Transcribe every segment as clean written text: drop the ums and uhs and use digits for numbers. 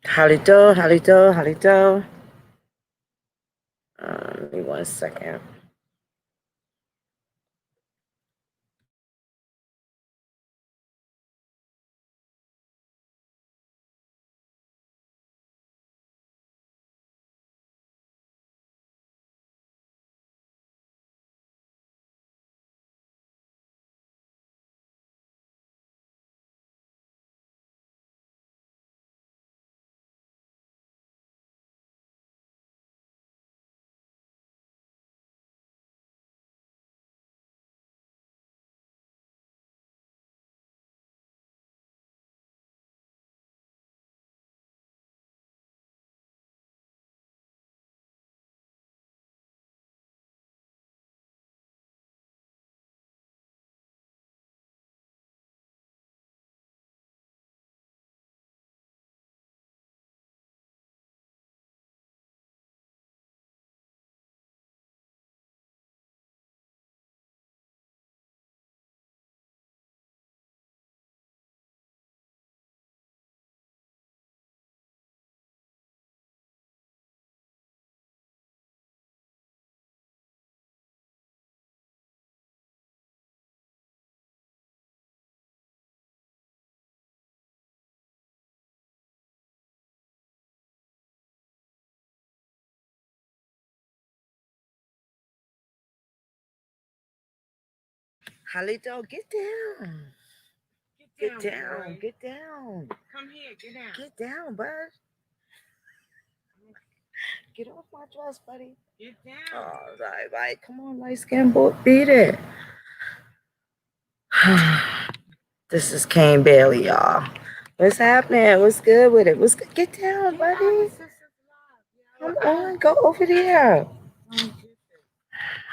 Halito, halito, halito. Give me 1 second. Halito, get down. Get down. Get down. Come here, get down. Get down, bud. Get off my dress, buddy. Get down. All right. Come on, light skin boy. Beat it. This is Kane Bailey, y'all. What's happening? What's good with it? What's good? Get down, buddy. Come on, go over there.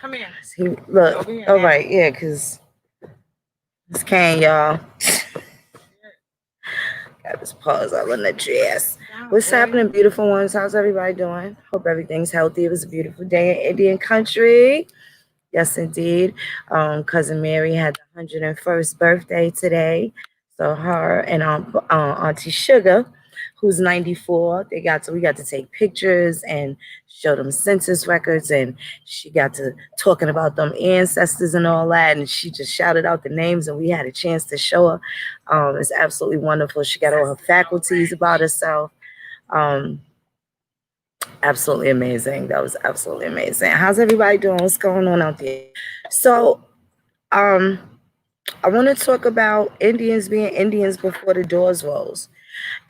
Come here. See, look. All right, yeah, because it's Kane, y'all. Got this pause all in the dress. What's happening, beautiful ones? How's everybody doing? Hope everything's healthy. It was a beautiful day in Indian country. Yes, indeed. Cousin Mary had the 101st birthday today. So her and Auntie Sugar, who's 94, we got to take pictures and show them census records, and she got to talking about them ancestors and all that, and she just shouted out the names, and we had a chance to show her. It's absolutely wonderful. She got all her faculties about herself. Um, Absolutely amazing. That was absolutely amazing. How's everybody doing? What's going on out there? So, um, I want to talk about Indians being Indians before the doors rose.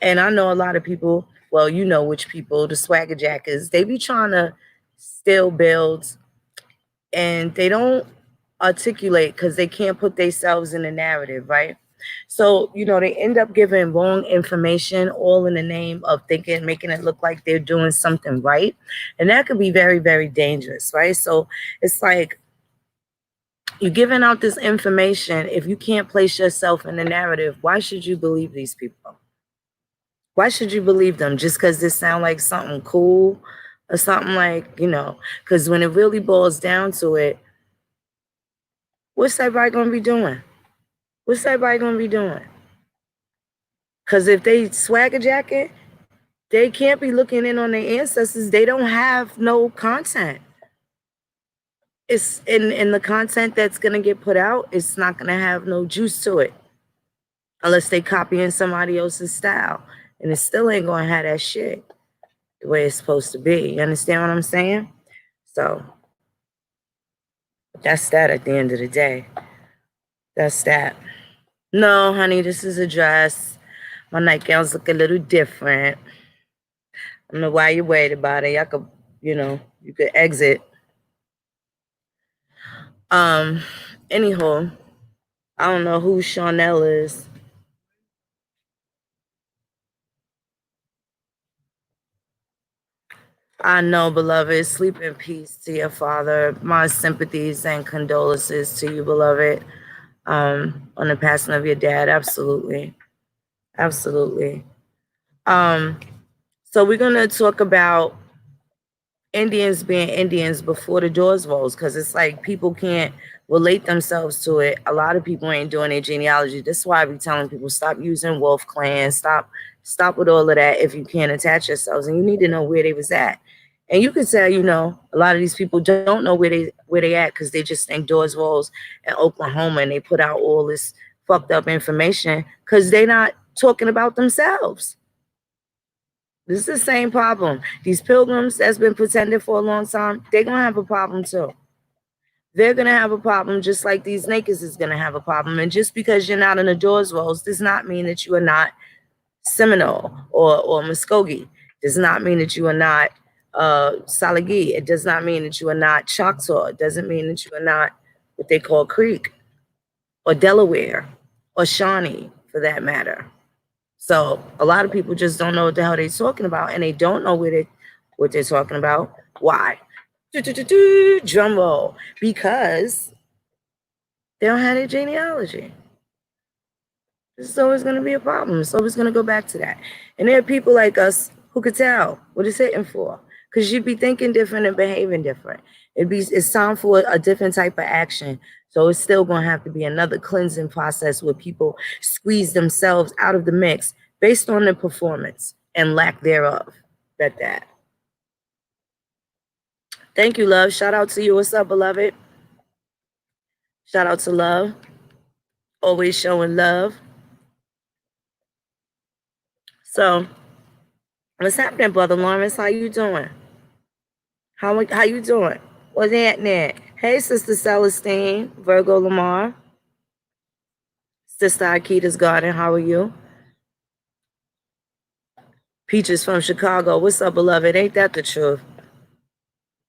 And I know a lot of people, well, you know which people, the swagger jackers, they be trying to still build and they don't articulate because they can't put themselves in the narrative, right? So, they end up giving wrong information all in the name of thinking, making it look like they're doing something right. And that could be very, very dangerous, right? So it's like you're giving out this information. If you can't place yourself in the narrative, why should you believe these people? Why should you believe them just because this sound like something cool or something like, because when it really boils down to it, what's everybody going to be doing? What's everybody going to be doing? Because if they swagger jacket, they can't be looking in on their ancestors. They don't have no content. It's in the content that's gonna get put out, it's not gonna have no juice to it. Unless they copying somebody else's style. And it still ain't gonna have that shit the way it's supposed to be. You understand what I'm saying? So that's that at the end of the day. That's that. No, honey, this is a dress. My nightgowns look a little different. I don't know why you're worried about it. Y'all could, you could exit. Um, Anyhow, I don't know who Chanel is. I know, beloved. Sleep in peace to your father. My sympathies and condolences to you, beloved. On the passing of your dad. Absolutely. Absolutely. Um, so we're gonna talk about Indians being Indians before the doors rose, because it's like people can't relate themselves to it. A lot of people ain't doing their genealogy. This is why I be telling people, stop using wolf clans, stop with all of that if you can't attach yourselves. And you need to know where they was at. And you could say, a lot of these people don't know where they at because they just think Dawes and Oklahoma, and they put out all this fucked up information because they not talking about themselves. This is the same problem. These pilgrims that's been pretending for a long time, they're gonna have a problem too. They're gonna have a problem just like these niggas is gonna have a problem. And just because you're not in the Dawes does not mean that you are not Seminole or Muskogee. Does not mean that you are not Salagi. It does not mean that you are not Choctaw. It doesn't mean that you are not what they call Creek or Delaware or Shawnee for that matter. So a lot of people just don't know what the hell they're talking about, and they don't know what they're talking about. Why? Drum roll. Because they don't have a genealogy. This is always going to be a problem. It's always going to go back to that. And there are people like us who could tell what it's hitting for. Because you'd be thinking different and behaving different. It's time for a different type of action. So it's still going to have to be another cleansing process where people squeeze themselves out of the mix based on their performance and lack thereof. Bet that. Thank you, love. Shout out to you. What's up, beloved? Shout out to love. Always showing love. So, what's happening, Brother Lawrence? How you doing? How you doing? What's happening? Hey, Sister Celestine, Virgo Lamar. Sister Akita's Garden, how are you? Peaches from Chicago. What's up, beloved? Ain't that the truth?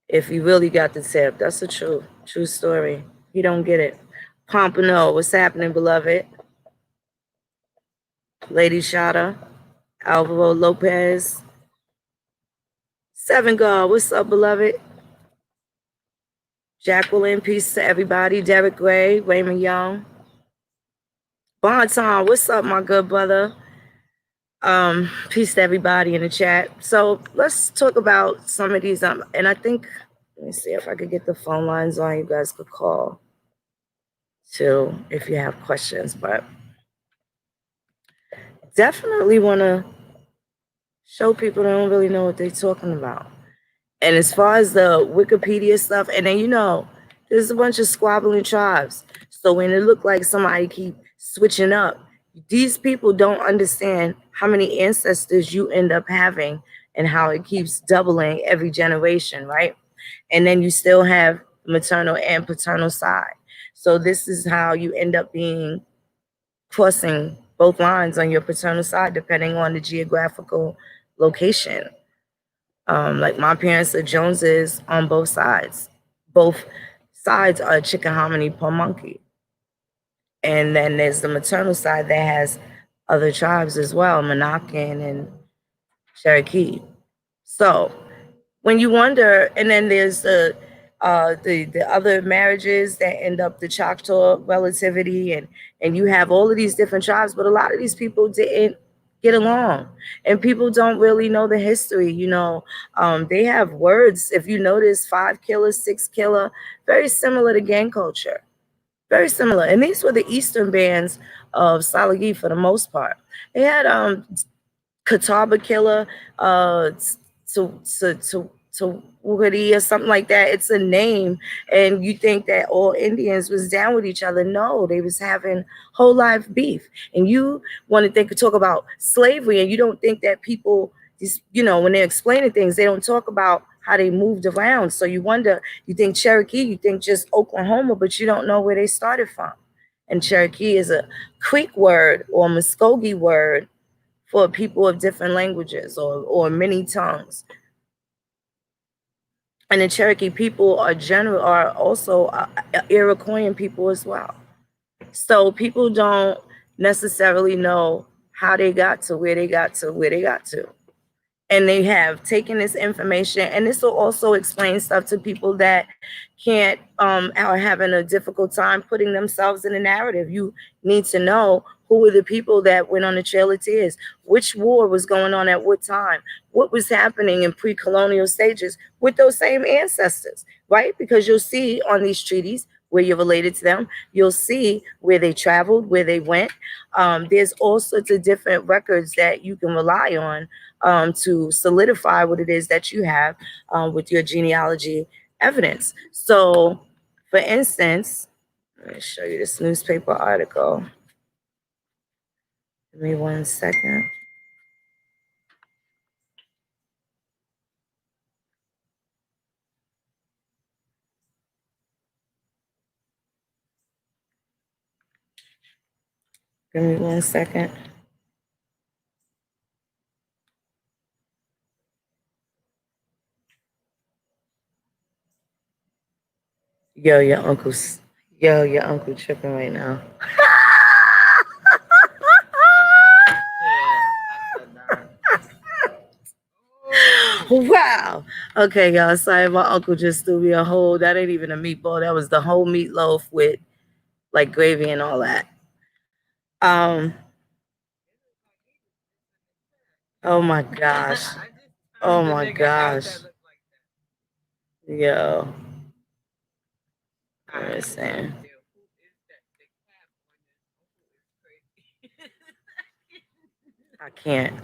If you really got the tip, that's the truth. True story. You don't get it. Pompano, what's happening, beloved? Lady Shada, Alvaro Lopez. Seven God, what's up, beloved? Jacqueline, peace to everybody. Derek Gray, Raymond Young. Bonton, what's up, my good brother? Peace to everybody in the chat. So let's talk about some of these. And I think, let me see if I could get the phone lines on. You guys could call too if you have questions. But definitely want to show people that don't really know what they're talking about. And as far as the Wikipedia stuff, and then there's a bunch of squabbling tribes. So when it looked like somebody keep switching up, these people don't understand how many ancestors you end up having and how it keeps doubling every generation, right? And then you still have maternal and paternal side. So this is how you end up being crossing both lines on your paternal side, depending on the geographical location. Like my parents are Joneses on both sides. Both sides are Chickahominy Pamunkey. And then there's the maternal side that has other tribes as well, Monacan and Cherokee. So when you wonder, and then there's the other marriages that end up the Choctaw relativity, and you have all of these different tribes, but a lot of these people didn't get along, and people don't really know the history. They have words. If you notice, 5 killer, 6 killer, very similar to gang culture. Very similar. And these were the eastern bands of Salagi for the most part. They had Catawba Killer, to Woody or something like that. It's a name. And you think that all Indians was down with each other. No, they was having whole life beef. And you want to talk about slavery, and you don't think that people, when they're explaining things, they don't talk about how they moved around. So you wonder, you think Cherokee, you think just Oklahoma, but you don't know where they started from. And Cherokee is a Creek word or Muskogee word for people of different languages or many tongues. And the Cherokee people are also Iroquoian people as well. So people don't necessarily know how they got to where they got to. And they have taken this information, and this will also explain stuff to people that can't are having a difficult time putting themselves in a narrative. You need to know who were the people that went on the Trail of Tears, which war was going on at what time, what was happening in pre-colonial stages with those same ancestors, right? Because you'll see on these treaties where you're related to them. You'll see where they traveled, where they went. There's all sorts of different records that you can rely on to solidify what it is that you have with your genealogy evidence. So, for instance, let me show you this newspaper article. Give me 1 second. Give me 1 second. Yo, your uncle tripping right now. Wow. Okay, y'all. Sorry, my uncle just threw me a whole. That ain't even a meatball. That was the whole meatloaf with like gravy and all that. Um. Oh my gosh. Oh my gosh. Yo. Listen. I can't.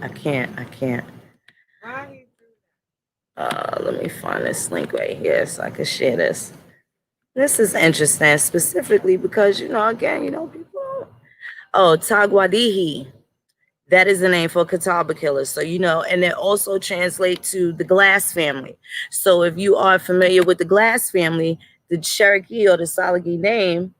Let me find this link right here so I can share this. This is interesting, specifically because, again, people. Oh, Tagwadihi. That is the name for Catawba killers. So, and it also translates to the Glass family. So if you are familiar with the Glass family, the Cherokee or the Salagi name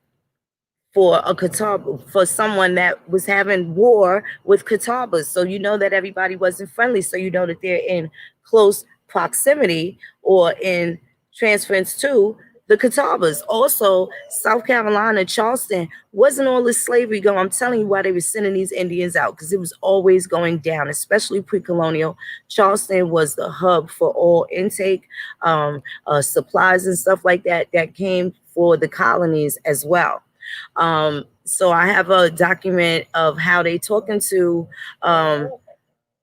for a Catawba, for someone that was having war with Catawbas. So you know that everybody wasn't friendly. So you know that they're in close proximity or in transference to the Catawbas. Also, South Carolina, Charleston, wasn't all this slavery going. I'm telling you why they were sending these Indians out, because it was always going down, especially pre-colonial. Charleston was the hub for all intake, supplies and stuff like that came for the colonies as well. So I have a document of how they talking to, I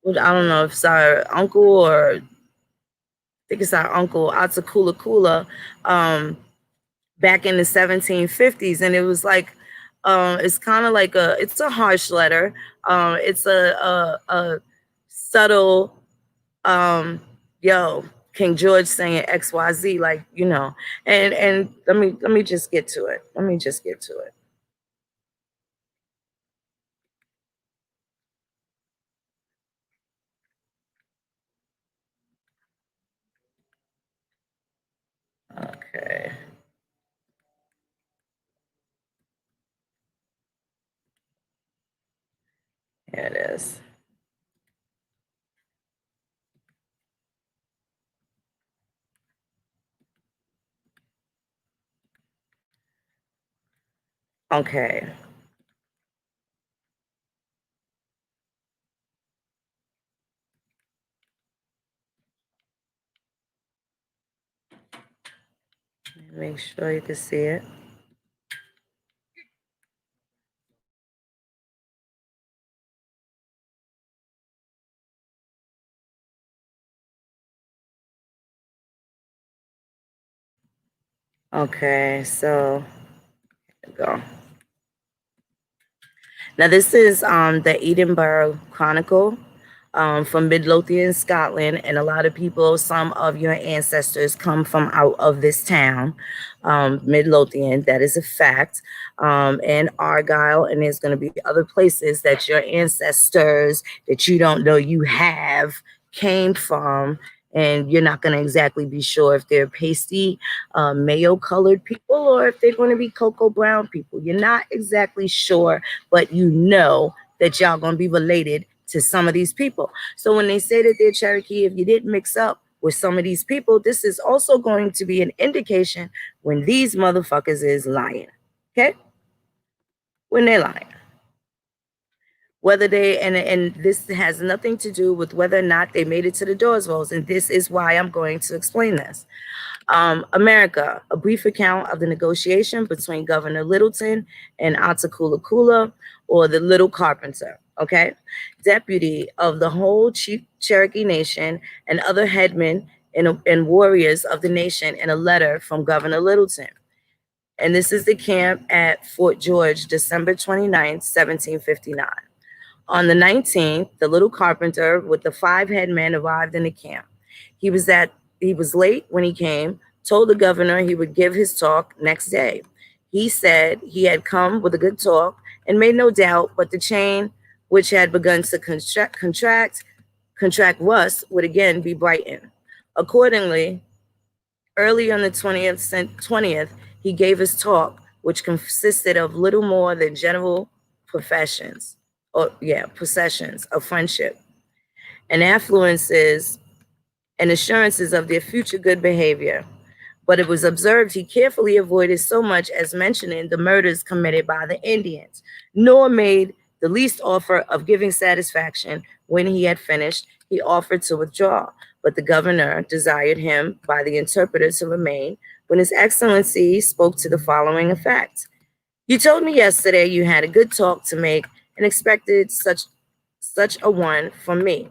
don't know if it's our uncle or I think it's our uncle Atakula Kula, back in the 1750s. And it was like, it's kind of like it's a harsh letter. It's a subtle, yo, King George saying XYZ, like, and let me just get to it. Okay. Here it is. Okay. Make sure you can see it. Okay, so there we go. Now this is the Edinburgh Chronicle from Midlothian, Scotland, and a lot of people, some of your ancestors come from out of this town, Midlothian. That is a fact. And Argyle, and there's going to be other places that your ancestors that you don't know you have came from, and you're not going to exactly be sure if they're pasty, mayo colored people or if they're going to be cocoa brown people. You're not exactly sure, but you know that y'all going to be related to some of these people. So when they say that they're Cherokee, if you didn't mix up with some of these people, this is also going to be an indication when these motherfuckers is lying. Okay? When they're lying. Whether they, and this has nothing to do with whether or not they made it to the Dawes rolls, and this is why I'm going to explain this. America, a brief account of the negotiation between Governor Littleton and Atakula Kula, or the Little Carpenter, okay? Deputy of the whole Chief Cherokee Nation and other headmen and warriors of the nation in a letter from Governor Littleton. And this is the camp at Fort George, December 29th, 1759. On the 19th, the little carpenter with the five headmen arrived in the camp. He was at he was late when he came, told the governor he would give his talk next day. He said he had come with a good talk and made no doubt, but the chain which had begun to contract rust would again be brightened. Accordingly, early on the 20th, he gave his talk, which consisted of little more than general professions, processions of friendship and affluences and assurances of their future good behavior. But it was observed he carefully avoided so much as mentioning the murders committed by the Indians, nor made the least offer of giving satisfaction. When he had finished, he offered to withdraw, but the governor desired him by the interpreter to remain, when His Excellency spoke to the following effect. You told me yesterday you had a good talk to make and expected such a one from me.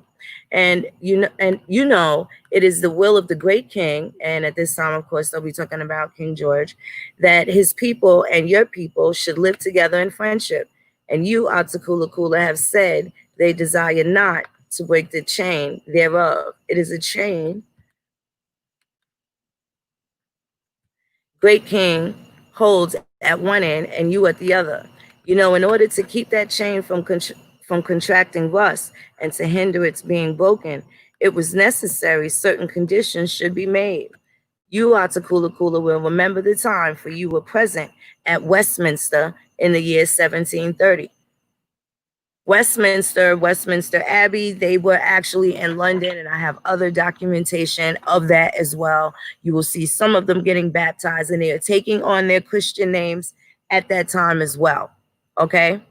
And it is the will of the great king, and at this time, of course, they'll be talking about King George, that his people and your people should live together in friendship. And you, Atakula Kula, have said they desire not to break the chain thereof. It is a chain great king holds at one end and you at the other. In order to keep that chain from contracting rust and to hinder its being broken, it was necessary certain conditions should be made. You, Atakula Kula, will remember the time, for you were present at Westminster in the year 1730. Westminster Abbey, they were actually in London, and I have other documentation of that as well. You will see some of them getting baptized, and they are taking on their Christian names at that time as well. Okay?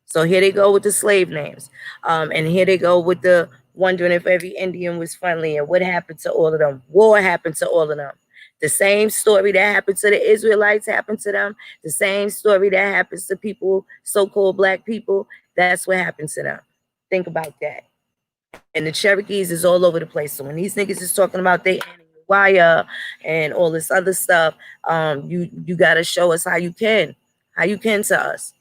So here they go with the slave names. And here they go with the wondering if every Indian was friendly and what happened to all of them. War happened to all of them. The same story that happened to the Israelites happened to them. The same story that happens to people, so-called black people, that's what happens to them. Think about that. And the Cherokees is all over the place. So when these niggas is talking about they wire and all this other stuff, you gotta show us how you can to us.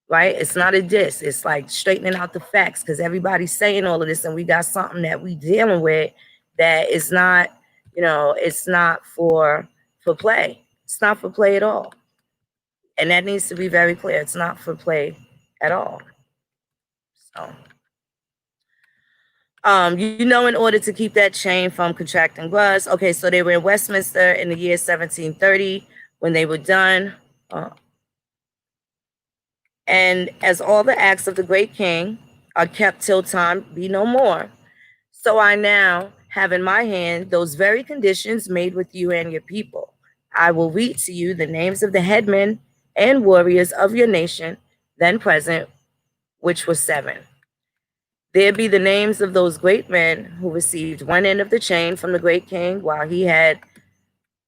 Right? It's not a diss. It's like straightening out the facts, because everybody's saying all of this and we got something that we dealing with that is not, it's not for play. It's not for play at all. And that needs to be very clear. It's not for play at all. So, in order to keep that chain from contracting rust, okay, so they were in Westminster in the year 1730 when they were done. And as all the acts of the great king are kept till time be no more, so I now have in my hand those very conditions made with you and your people. I will read to you the names of the headmen and warriors of your nation, then present, which was 7. There be the names of those great men who received one end of the chain from the great king while he had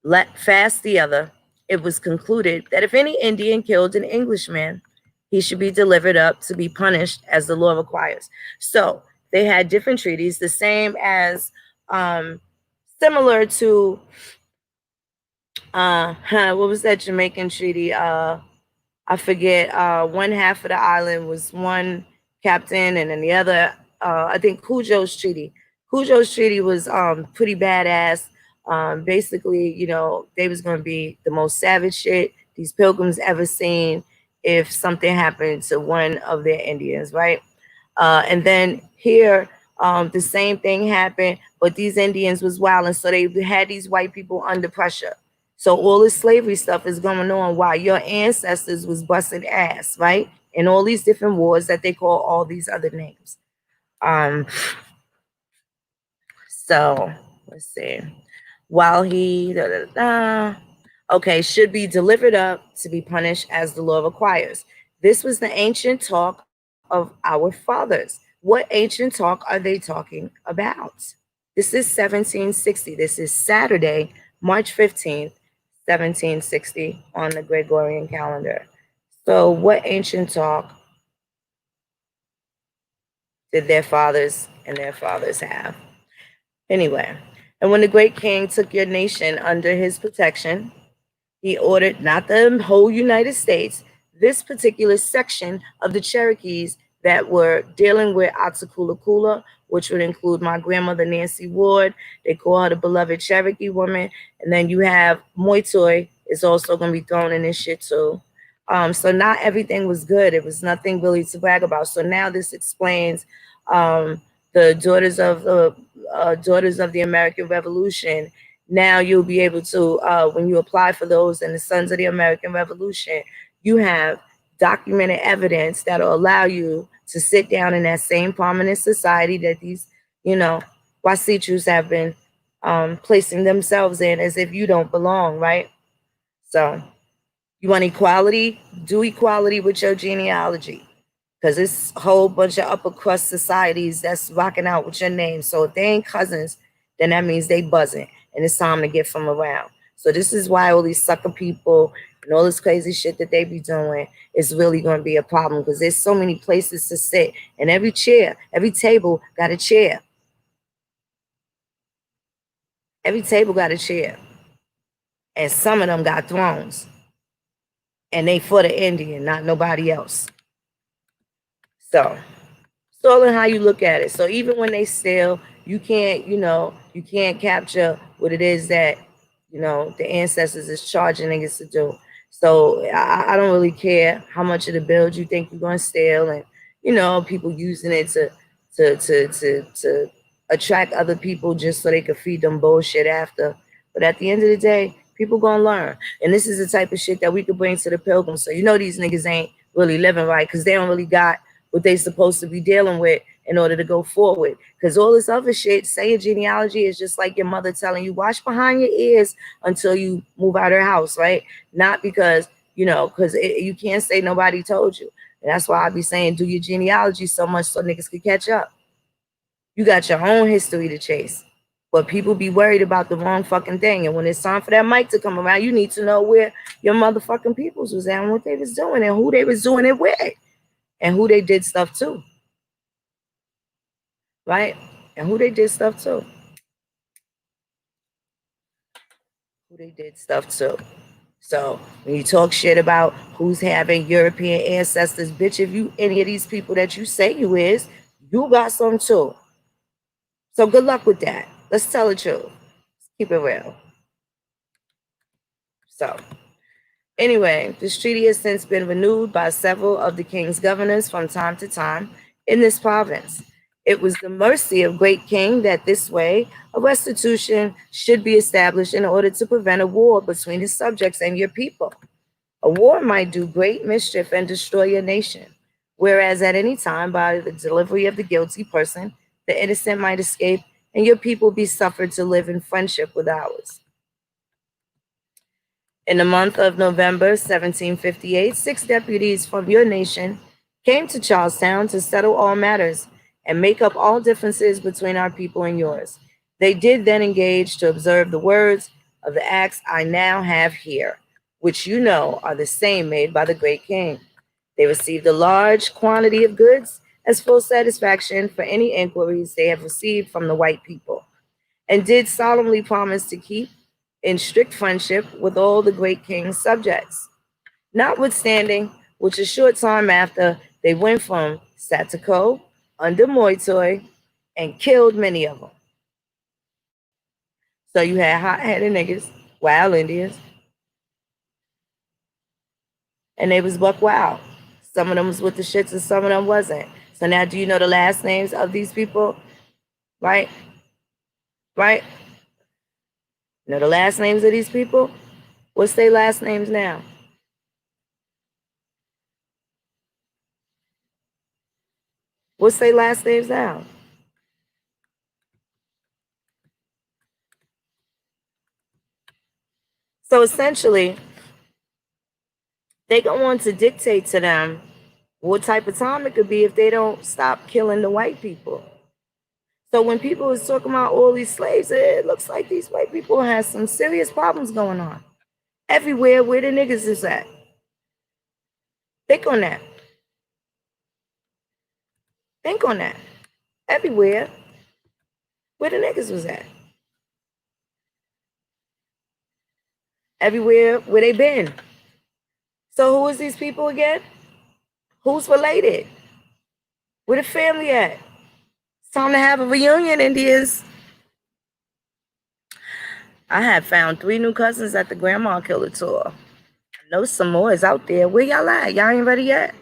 let fast the other. It was concluded that if any Indian killed an Englishman, he should be delivered up to be punished as the law requires. So they had different treaties, the same as similar to what was that Jamaican treaty? I forget. One half of the island was one captain, and then the other, I think Cujo's treaty. Cujo's treaty was pretty badass. Basically, they was gonna be the most savage shit these pilgrims ever seen if something happened to one of their Indians, right? And then here, the same thing happened, but these Indians was wild, and so they had these white people under pressure. So all this slavery stuff is going on while your ancestors was busting ass, right? In all these different wars that they call all these other names. So let's see. While he okay, should be delivered up to be punished as the law requires. This was the ancient talk of our fathers. What ancient talk are they talking about? This is 1760. This is Saturday, March 15th, 1760 on the Gregorian calendar. So what ancient talk did their fathers and their fathers have? Anyway, and when the great king took your nation under his protection, He ordered not the whole United States, this particular section of the Cherokees that were dealing with Atsakula, which would include my grandmother Nancy Ward. They call her the beloved Cherokee woman. And then you have Moitoy is also going to be thrown in this shit too. So not everything was good. It was nothing really to brag about. So now this explains the daughters of the American Revolution. Now you'll be able to, when you apply for those and the Sons of the American Revolution, you have documented evidence that'll allow you to sit down in that same prominent society that these, you know, Wasichus have been placing themselves in as if you don't belong, right? So you want equality? Do equality with your genealogy. Because it's a whole bunch of upper crust societies that's rocking out with your name. So if they ain't cousins, then that means they buzzing. And it's time to get from around. So this is why all these sucker people and all this crazy shit that they be doing is really going to be a problem. Because there's so many places to sit. And every chair, every table got a chair. Every table got a chair. And some of them got thrones. And they for the Indian, not nobody else. So it's all in how you look at it. So even when they steal, you can't capture what it is that, the ancestors is charging niggas to do. So I don't really care how much of the build you think you're gonna steal, and people using it to attract other people just so they could feed them bullshit after. But at the end of the day, people gonna learn, and this is the type of shit that we could bring to the pilgrims. So these niggas ain't really living right because they don't really got what they supposed to be dealing with in order to go forward. Because all this other shit, saying genealogy is just like your mother telling you, wash behind your ears until you move out of her house, right? Not because, because you can't say nobody told you. And that's why I be saying do your genealogy so much so niggas can catch up. You got your own history to chase. But people be worried about the wrong fucking thing. And when it's time for that mic to come around, you need to know where your motherfucking peoples was at and what they was doing and who they was doing it with and who they did stuff to. Right? And who they did stuff to. Who they did stuff to. So when you talk shit about who's having European ancestors, bitch, if you any of these people that you say you is, you got some too. So good luck with that. Let's tell the truth. Let's keep it real. So anyway, this treaty has since been renewed by several of the king's governors from time to time in this province. It was the mercy of great king that this way a restitution should be established in order to prevent a war between his subjects and your people. A war might do great mischief and destroy your nation, whereas at any time, by the delivery of the guilty person, the innocent might escape and your people be suffered to live in friendship with ours. In the month of November 1758, 6 deputies from your nation came to Charlestown to settle all matters and make up all differences between our people and yours. They did then engage to observe the words of the acts I now have here, which you know are the same made by the great king. They received a large quantity of goods as full satisfaction for any inquiries they have received from the white people, and did solemnly promise to keep in strict friendship with all the great king's subjects. Notwithstanding, which a short time after, they went from Satiko under Moitoy and killed many of them. So you had hot-headed niggas, wild Indians, and they was buck wild. Some of them was with the shits and some of them wasn't. So now do you know the last names of these people? Right? Right? You know the last names of these people? What's their last names now? What's their last names now? So essentially, they go on to dictate to them what type of time it could be if they don't stop killing the white people. So when people was talking about all these slaves, it looks like these white people have some serious problems going on. Everywhere where the niggas is at. Think on that. Think on that. Everywhere where the niggas was at. everywhere where they been. So who is these people again? Who's related? Where the family at? It's time to have a reunion, Indians. I have found 3 new cousins at the Grandma Killer tour. I know some more is out there. Where y'all at? Y'all ain't ready yet?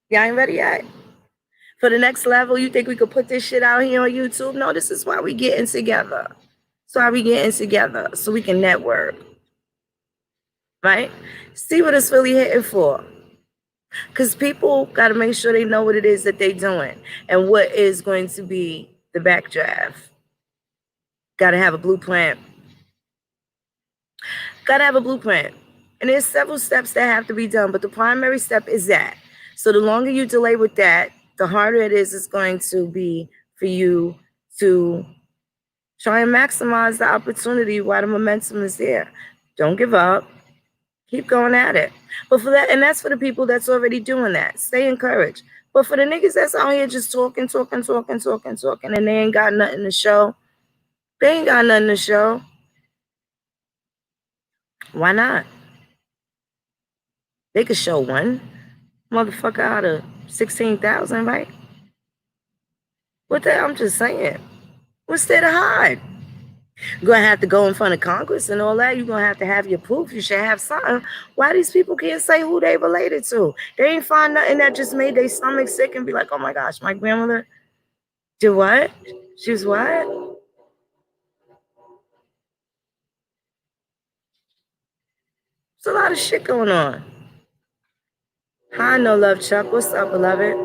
Y'all ain't ready yet? For the next level, you think we could put this shit out here on YouTube? No, this is why we getting together. That's why we getting together, so we can network. Right? See what it's really hitting for. Because people got to make sure they know what it is that they're doing and what is going to be the backdraft. Got to have a blueprint. Got to have a blueprint. And there's several steps that have to be done, but the primary step is that. So the longer you delay with that, the harder it is it's going to be for you to try and maximize the opportunity while the momentum is there. Don't give up. Keep going at it. But for that, and that's for the people that's already doing that. Stay encouraged. But for the niggas that's out here just talking, and they ain't got nothing to show, why not? They could show one motherfucker out of 16,000, right? What the hell? I'm just saying. What's there to hide? You're going to have to go in front of Congress and all that. You're going to have your proof. You should have something. Why these people can't say who they related to? They ain't find nothing that just made their stomach sick and be like, oh my gosh, my grandmother did what? She was what? There's a lot of shit going on. Hi, No Love Chuck. What's up, beloved?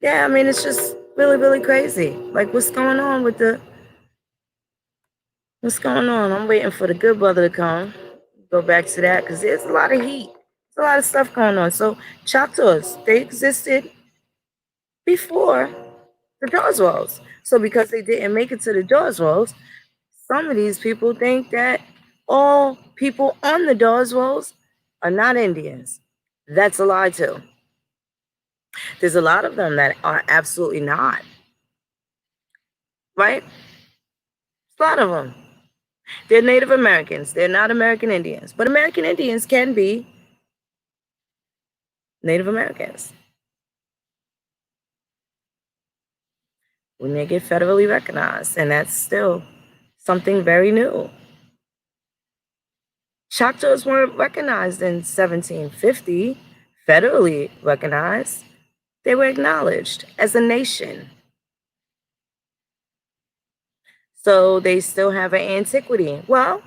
Yeah, I mean, it's just really, really crazy. Like, what's going on with the... What's going on? I'm waiting for the good brother to come. Go back to that because there's a lot of heat. There's a lot of stuff going on. So Choctaws, they existed before the Dawes. So because they didn't make it to the Dawes, some of these people think that all people on the Dawes are not Indians. That's a lie too. There's a lot of them that are absolutely not. Right? A lot of them. They're Native Americans. They're not American Indians. But American Indians can be Native Americans when they get federally recognized. And that's still something very new. Choctaws weren't recognized in 1750, federally recognized. They were acknowledged as a nation. So they still have an antiquity. Well,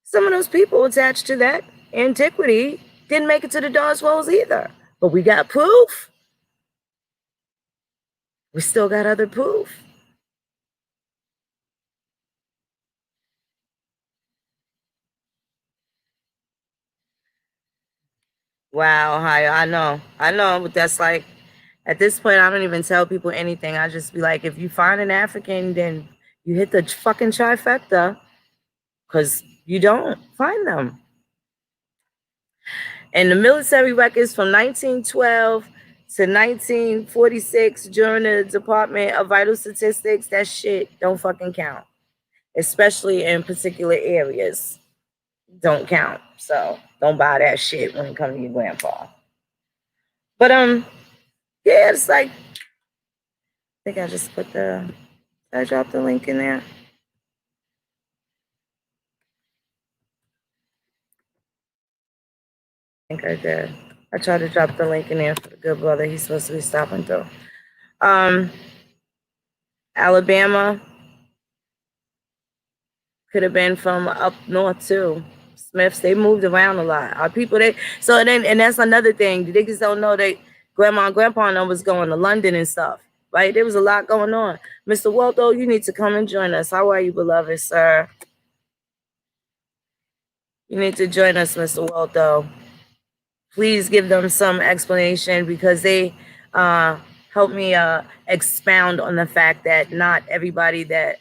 some of those people attached to that antiquity didn't make it to the Dawes either. But we got proof. We still got other proof. Wow, I know, but that's like, at this point, I don't even tell people anything. I just be like, if you find an African, then you hit the fucking trifecta, because you don't find them. And the military records from 1912 to 1946 during the Department of Vital Statistics, that shit don't fucking count, especially in particular areas. Don't count. So don't buy that shit when it comes to your grandpa. But yeah, it's like, I think I just put I dropped the link in there. I think I did. I tried to drop the link in there for the good brother. He's supposed to be stopping through. Alabama could have been from up north too. Smiths, they moved around a lot. Our people, and that's another thing. The niggas don't know that grandma and grandpa was going to London and stuff, right? There was a lot going on. Mr. Waldo, you need to come and join us. How are you, beloved sir? You need to join us, Mr. Waldo. Please give them some explanation, because they help me expound on the fact that not everybody that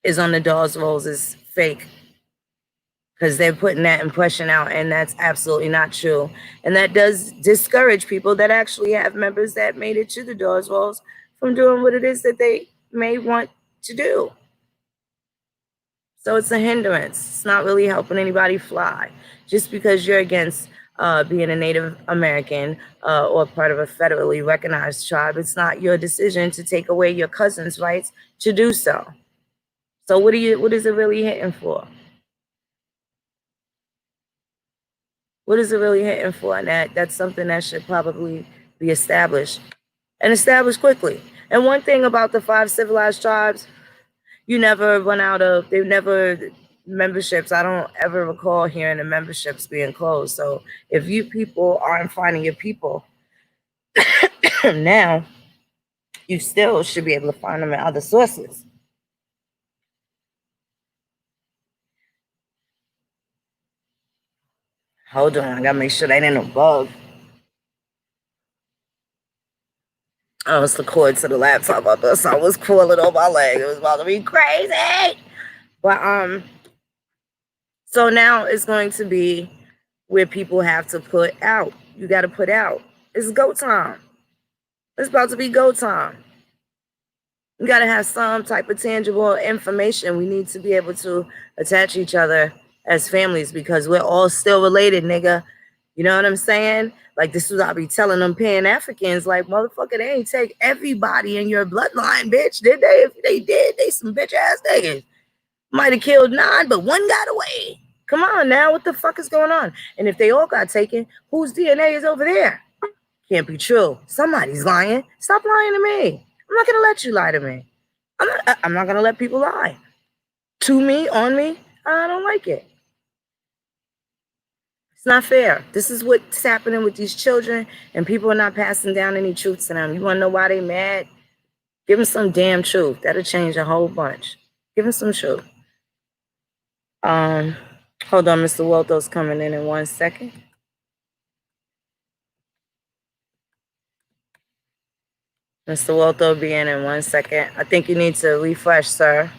is on the Dawes is fake, because they're putting that impression out, and that's absolutely not true. And that does discourage people that actually have members that made it to the Dawes from doing what it is that they may want to do. So it's a hindrance. It's not really helping anybody fly. Just because you're against being a Native American or part of a federally recognized tribe, it's not your decision to take away your cousin's rights to do so. So what is it really hitting for? What is it really hitting for? And that's something that should probably be established and established quickly. And one thing about the 5 civilized tribes, you never run out of, they've never, memberships, I don't ever recall hearing the memberships being closed. So if you people aren't finding your people now, you still should be able to find them in other sources. Hold on, I gotta make sure that ain't no bug. Oh, it's the cord to the laptop. I thought something was crawling on my leg. It was about to be crazy. But so now it's going to be where people have to put out. You got to put out. It's go time. It's about to be go time. We got to have some type of tangible information. We need to be able to attach each other as families because we're all still related, nigga. You know what I'm saying? Like, this is what I be telling them Pan-Africans, like, motherfucker, they ain't take everybody in your bloodline, bitch. Did they? If they did, they some bitch-ass niggas. Might have killed 9, but 1 got away. Come on now, what the fuck is going on? And if they all got taken, whose DNA is over there? Can't be true. Somebody's lying. Stop lying to me. I'm not gonna let you lie to me. I'm not gonna let people lie. To me, on me, I don't like it. It's not fair. This is what's happening with these children, and people are not passing down any truth to them. You wanna know why they mad? Give them some damn truth. That'll change a whole bunch. Give them some truth. Hold on, Mr. Waldo's coming in 1 second. Mr. Waldo will be in 1 second. I think you need to refresh, sir.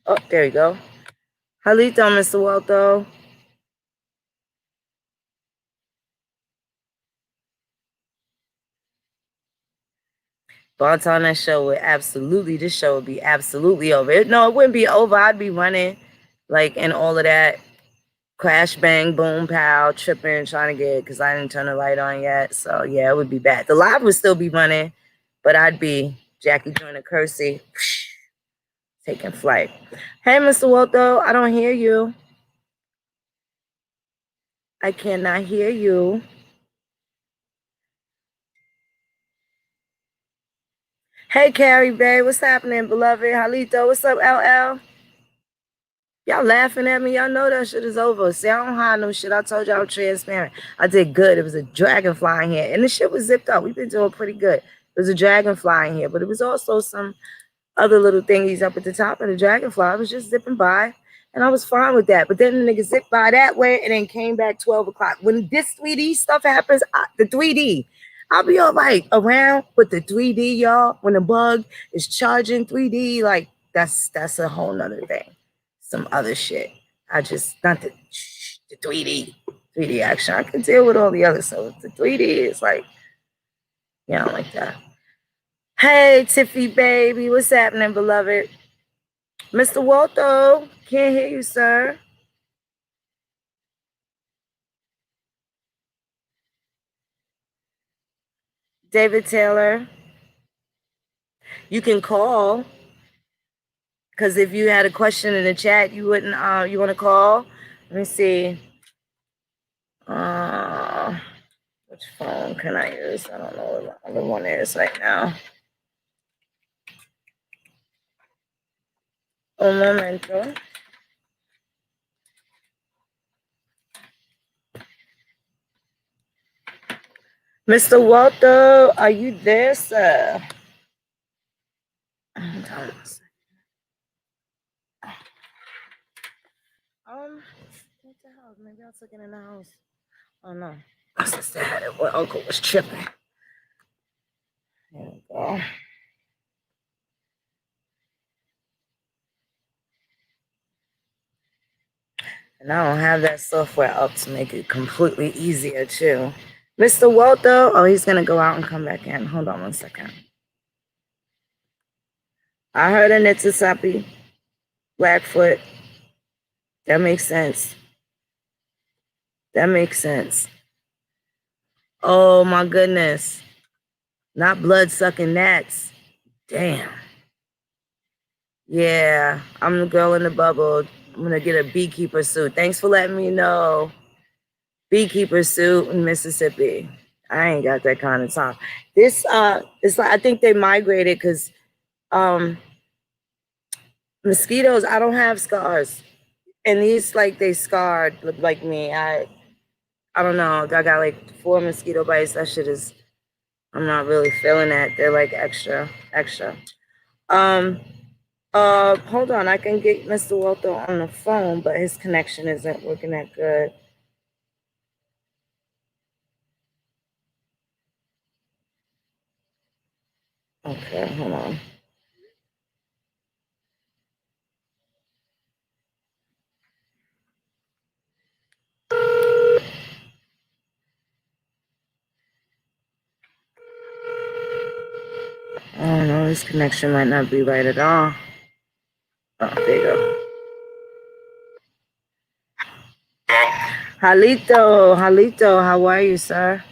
Oh, there you go. Halito, Mr. Waldo. Thoughts on that show would absolutely, this show would be absolutely over. No, it wouldn't be over. I'd be running, like, and all of that. Crash, bang, boom, pow, tripping, trying to get, because I didn't turn the light on yet. So, yeah, it would be bad. The live would still be running, but I'd be Jackie Joyner Kersey, taking flight. Hey, Mr. Waldo, I don't hear you. I cannot hear you. Hey, Carrie Bay, what's happening, beloved? Halito, what's up, LL? Y'all laughing at me. Y'all know that shit is over. See, I don't hide no shit. I told y'all I'm transparent. I did good. It was a dragonfly in here. And the shit was zipped up. We've been doing pretty good. There was a dragonfly in here. But it was also some other little thingies up at the top. And the dragonfly was just zipping by. And I was fine with that. But then the nigga zipped by that way and then came back 12 o'clock. When this 3D stuff happens, the 3D, I'll be all right around with the 3D, y'all. When the bug is charging 3D, like, that's a whole nother thing. Some other shit. I just, not the 3D action. I can deal with all the other stuff. The 3D is like, yeah, I don't like that. Hey, Tiffy baby, what's happening, beloved? Mr. Waldo, can't hear you, sir. David Taylor, you can call. Because if you had a question in the chat, you wouldn't, you want to call? Let me see. Which phone can I use? I don't know what the other one is right now. Un momento. Mr. Waldo, are you there, sir? What the hell? Maybe I took it in the house. Oh no. My sister had it. Well, uncle was tripping. There we go. And I don't have that software up to make it completely easier too. Mr. Waldo, oh, he's gonna go out and come back in. Hold on 1 second. I heard a Nitsasapi, Blackfoot. That makes sense. That makes sense. Oh my goodness. Not blood sucking gnats. Damn. Yeah, I'm the girl in the bubble. I'm gonna get a beekeeper suit. Thanks for letting me know. Beekeeper suit in Mississippi. I ain't got that kind of time. This it's like I think they migrated because um mosquitoes, I don't have scars. And these like they scarred look like me. I don't know. I got like 4 mosquito bites. That shit is I'm not really feeling that. They're like extra, extra. Um hold on, I can get Mr. Walter on the phone, but his connection isn't working that good. Okay, hold on. I don't know, his connection might not be right at all. Oh, there you go. Halito, how are you, sir?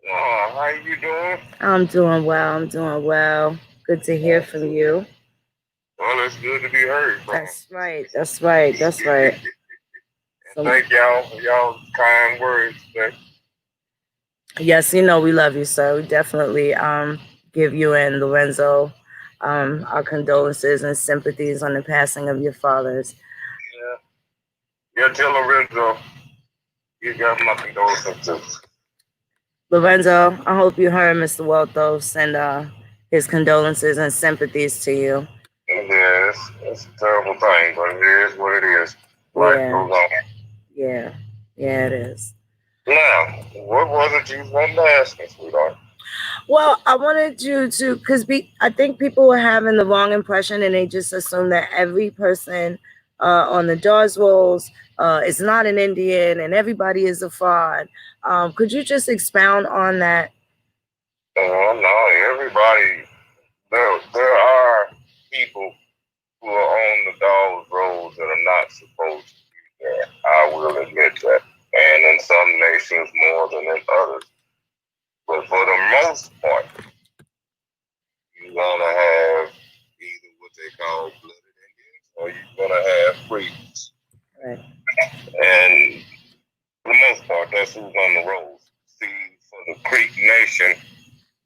How you doing? I'm doing well. Good to hear from you. Well, it's good to be heard from. That's right. Thank y'all for y'all kind words today. Yes, you know we love you, sir. We definitely give you and Lorenzo our condolences and sympathies on the passing of your fathers. Yeah, tell Lorenzo you got my condolences. Lorenzo, I hope you heard Mr. Waltho send his condolences and sympathies to you. Yeah, it's a terrible thing, but it is what it is. Life goes on. Yeah, it is. Now, what was it you wanted to ask me, sweetheart? Well, I wanted you to, because I think people were having the wrong impression and they just assume that every person on the Dawes rolls is not an Indian and everybody is a fraud. Could you just expound on that? Oh, no, everybody, there are people who are on the Dawes roads that are not supposed to be there. I will admit that. And in some nations more than in others. But for the most part, you're going to have either what they call blooded Indians or you're going to have freaks. Right. And for the most part, that's who's on the rolls. See, for the Creek Nation,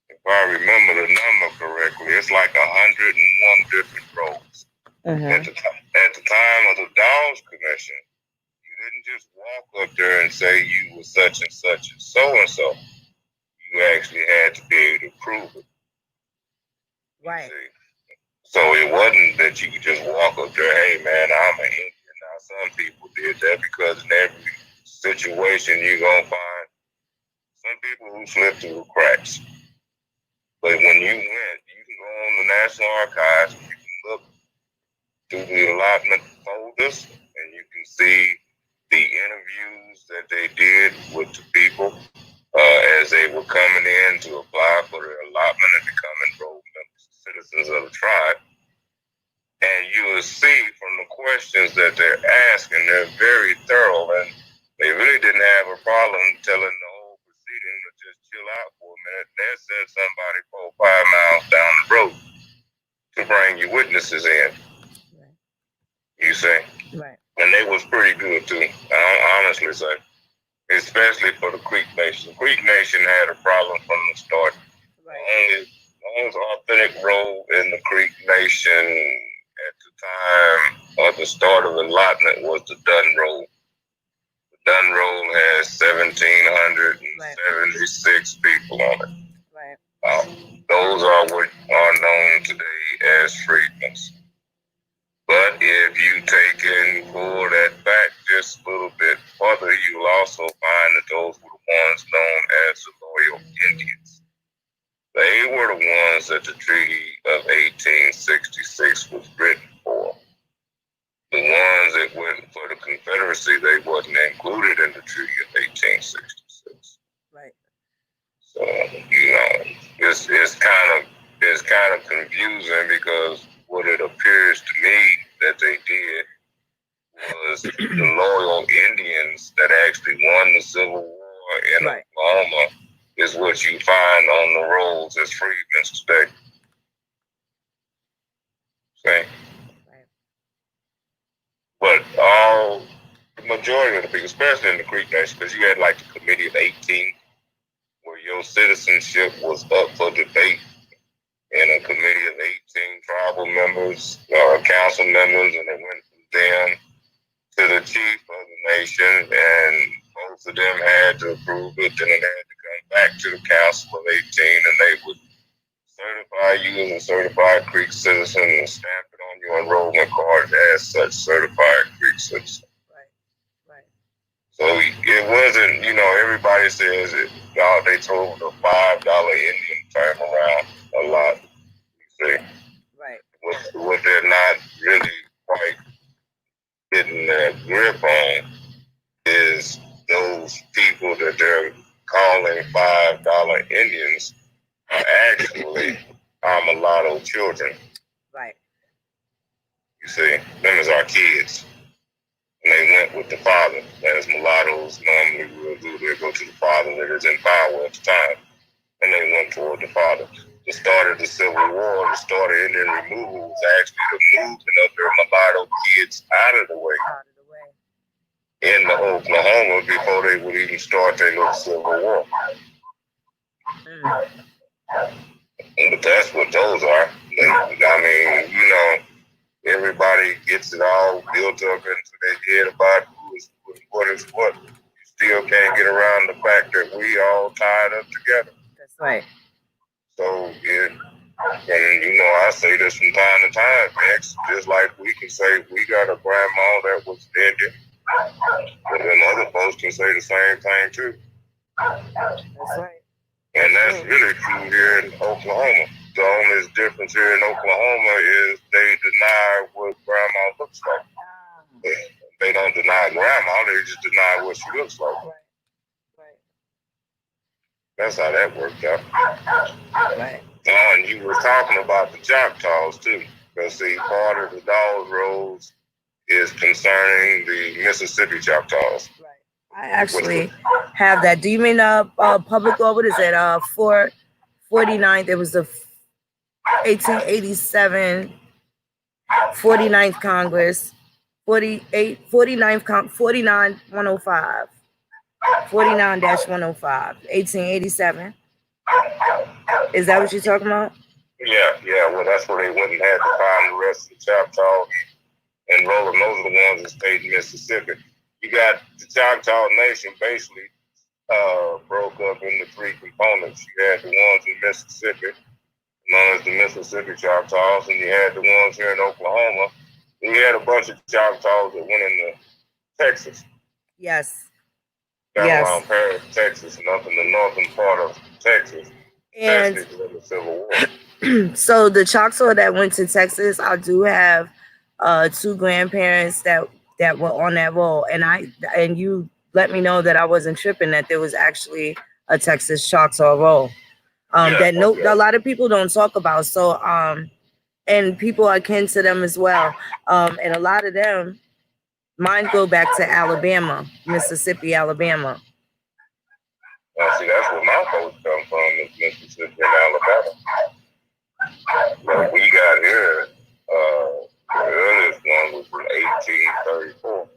if I remember the number correctly, it's like 101 different roles. At the time of the Dawes Commission, you didn't just walk up there and say you were such and such and so. You actually had to be able to prove it. Right. So it wasn't that you could just walk up there, hey man, I'm an Indian. Now some people did that because in every situation you're going to find some people who slip through the cracks. But when you went, you can go on the National Archives and you can look through the allotment folders and you can see the interviews that they did with the people as they were coming in to apply for their allotment and become enrolled citizens of the tribe. And you will see from the questions that they're asking, they're very thorough, and they really didn't have a problem telling the whole proceeding to just chill out for a minute. They send somebody 4 or 5 miles down the road to bring your witnesses in. Right. You see? Right. And they was pretty good too, I honestly say. Especially for the Creek Nation. The Creek Nation had a problem from the start. Right. The only authentic role in the Creek Nation at the time of the start of allotment was the Dunn Roll. The Dunn Roll has 1,776 people on it. Right. Those are what are known today as freedmen. But if you take and pull that back just a little bit further, you'll also find that those were the ones known as the loyal Indians. They were the ones that the Treaty of 1866 was written for. The ones that went for the Confederacy, they wasn't included in the Treaty of 1866. Right. So, you know, it's kind of confusing because what it appears to me that they did was the loyal Indians that actually won the Civil War in Right. Oklahoma is what you find on the rolls as freedmen today. See? Right. But all the majority of the people, especially in the Creek Nation, because you had like the Committee of 18, where your citizenship was up for debate, and a committee of 18 tribal members, council members, and it went from them to the chief of the nation, and both of them had to approve it. Then it had to come back to the council of 18, and they would certify you as a certified Creek citizen and stamp it on your enrollment card as such, certified Creek citizen. Right. Right. So it wasn't, everybody says it. They told the $5 Indian time around a lot. You see, Right. what they're not really quite getting their grip on is those people that they're calling $5 Indians are actually our mulatto children. Right. You see, them is our kids. And they went with the father, as mulattoes normally will do. They go to the father that is in power at the time, and they went toward the father. The start of the Civil War, the start of Indian removal was actually the movement of their mulatto kids out of the way. In the Oklahoma before they would even start their little Civil War. But that's what those are. Everybody gets it all built up into their head about who is what is what. You still can't get around the fact that we all tied up together. That's right. So, I say this from time to time, Max, just like we can say we got a grandma that was Indian, but then other folks can say the same thing too. That's right. And that's really true here in Oklahoma. The only difference here in Oklahoma is they deny what grandma looks like. They don't deny grandma, they just deny what she looks like. Right. That's how that worked out. Right. And you were talking about the Choctaws too. Because see, part of the Dawes Rolls is concerning the Mississippi Choctaws. Right. I actually have that. Do you mean public law? What is it? 449th. It was the 1887 49th Congress. 49th 49-105. 49-105. 1887. Is that what you're talking about? Yeah. Well, that's where they went and had to find the rest of the Choctaw and roll them. Those are the ones that stayed in Mississippi. You got the Choctaw Nation basically broke up into three components. You had the ones in Mississippi, known as the Mississippi Choctaws, and you had the ones here in Oklahoma. And you had a bunch of Choctaws that went into Texas. Yes. Around Paris, Texas, and up in the northern part of Texas. And during the Civil War. So the Choctaw that went to Texas, I do have two grandparents that were on that roll, and you let me know that I wasn't tripping, that there was actually a Texas Choctaw roll. A lot of people don't talk about. So and people are akin to them as well. And a lot of them, mine go back to Alabama, Mississippi, Alabama. See, that's where my folks come from, is Mississippi and Alabama. But we got here, the earliest one was from 1834.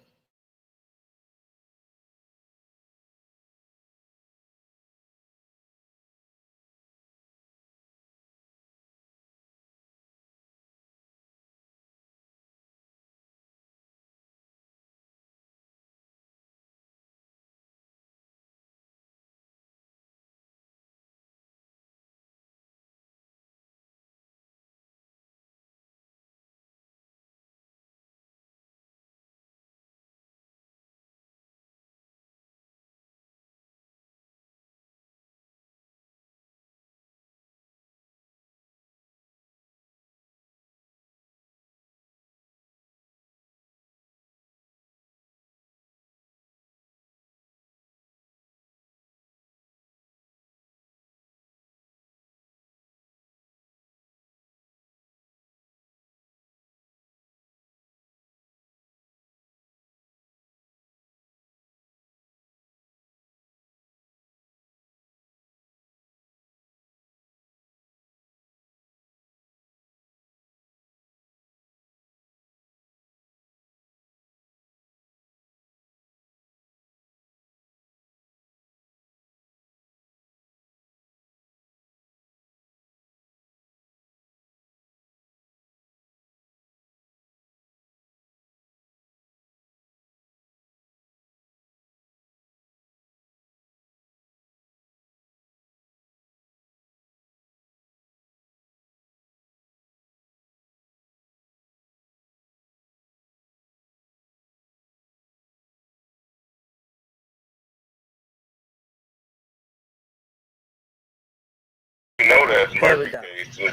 know that's There we Murphy go. case too.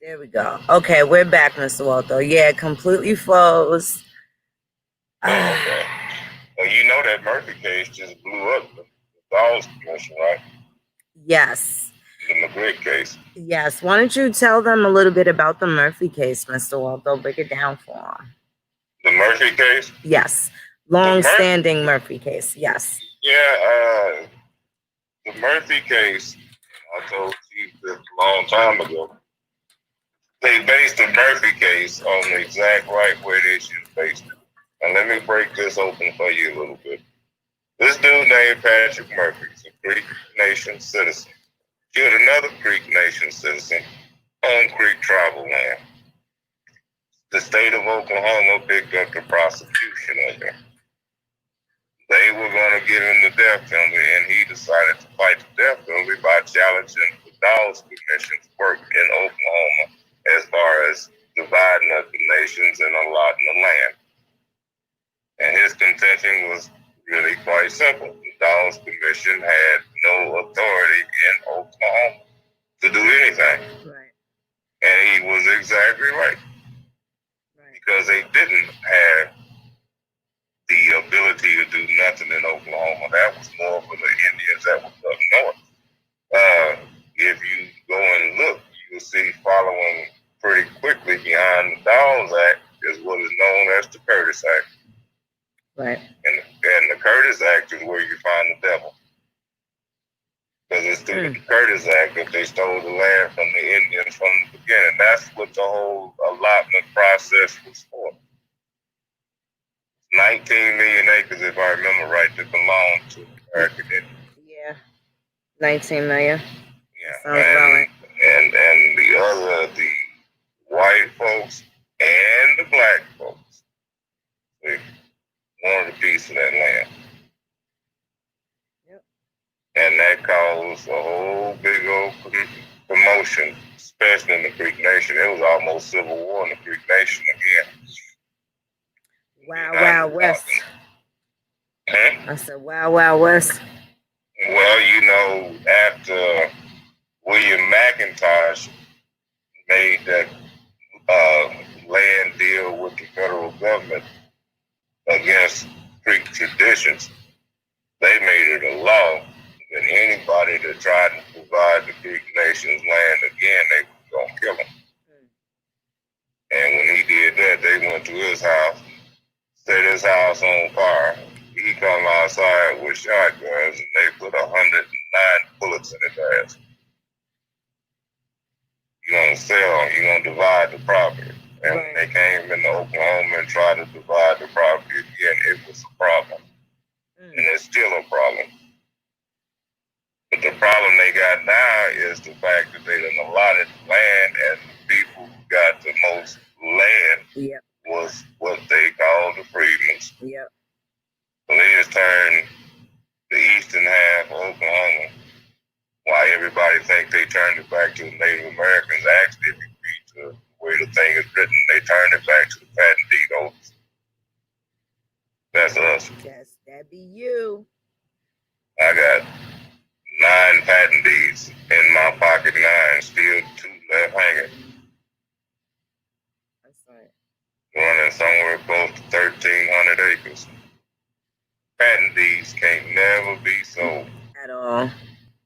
There we go. Okay, we're back, Mr. Waldo. Yeah, completely froze. Oh, okay. Well, you know that Murphy case just blew up the Dawes commission, right? Yes. The McGregor case. Yes. Why don't you tell them a little bit about the Murphy case, Mr. Waldo? Break it down for them. The Murphy case? Yes. Long-standing Murphy case. Yes. Yeah, the Murphy case, I told Chief this a long time ago. They based the Murphy case on the exact right way they should have based it. And let me break this open for you a little bit. This dude named Patrick Murphy is a Creek Nation citizen. Killed another Creek Nation citizen on Creek tribal land. The state of Oklahoma picked up the prosecution of him. They were going to give him the death penalty, and he decided to fight the death penalty by challenging the Dawes Commission's work in Oklahoma as far as dividing up the nations and allotting the land. And his contention was really quite simple. The Dawes Commission had no authority in Oklahoma to do anything. Right. And he was exactly right. Because they didn't have the ability to do nothing in Oklahoma. That was more for the Indians that was up north. If you go and look, you'll see following pretty quickly behind the Dawes Act is what is known as the Curtis Act. Right. And the Curtis Act is where you find the devil. Because it's through the Curtis Act that they stole the land from the Indians from the beginning. That's what the whole allotment process was for. 19 million acres, if I remember right, that belong to American Indians. Yeah. 19 million. Yeah. Sounds about right. And the other, the white folks and the black folks, they wanted a piece of that land. Yep. And that caused a whole big old commotion, especially in the Creek Nation. It was almost civil war in the Creek Nation again. Wow, West. Huh? I said, wow, West. Well, you know, after William McIntosh made that land deal with the federal government against Creek traditions, they made it a law that anybody that tried to provide the Creek Nation's land again, they were going to kill him. And when he did that, they went to his house, set his house on fire. He come outside with shotguns, and they put 109 bullets in his ass. You're going to sell, you're going to divide the property. And when they came into Oklahoma and tried to divide the property again, it was a problem. And it's still a problem. But the problem they got now is the fact that they done allotted land, and the people who got the most land was what they call the freedmen's. Yep. So they just turned the eastern half of Oklahoma. Why everybody think they turned it back to the Native Americans, actually, if you read the way the thing is written, they turned it back to the patent deed holders. That's us. Yes, that be you. I got 9 patent deeds in my pocket now, and still 2 left hanging. That's right. Running somewhere close to 1,300 acres. Patent deeds can't never be sold. At all.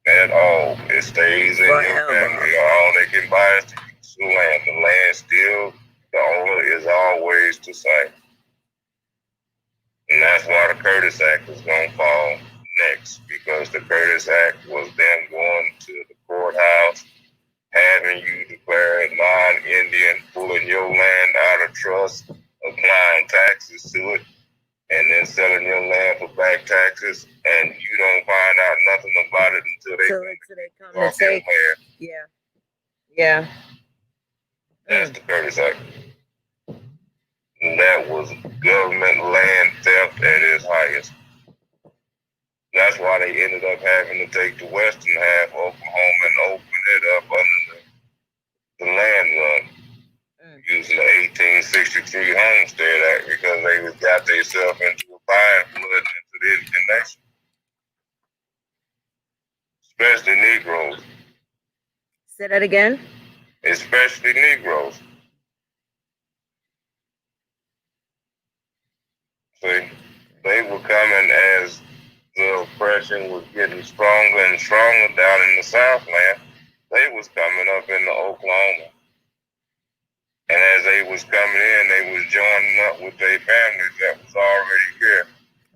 At all. It stays in your family. All they can buy is the use of land. The land still, the owner is always the same. And that's why the Curtis Act is going to fall next, because the Curtis Act was them going to the courthouse, having you declare non-Indian, pulling your land out of trust, applying taxes to it, and then selling your land for back taxes, and you don't find out nothing about it until they come to take it. Yeah. That's the Curtis Act. And that was government land theft at its highest. That's why they ended up having to take the western half of Oklahoma and open it up under the land run, using the 1863 Homestead Act, because they got themselves into a buying flood into the Indian nation, especially Negroes. Say that again. Especially Negroes. See, they were coming as the oppression was getting stronger and stronger down in the Southland. They was coming up into Oklahoma. And as they was coming in, they was joining up with their families that was already here.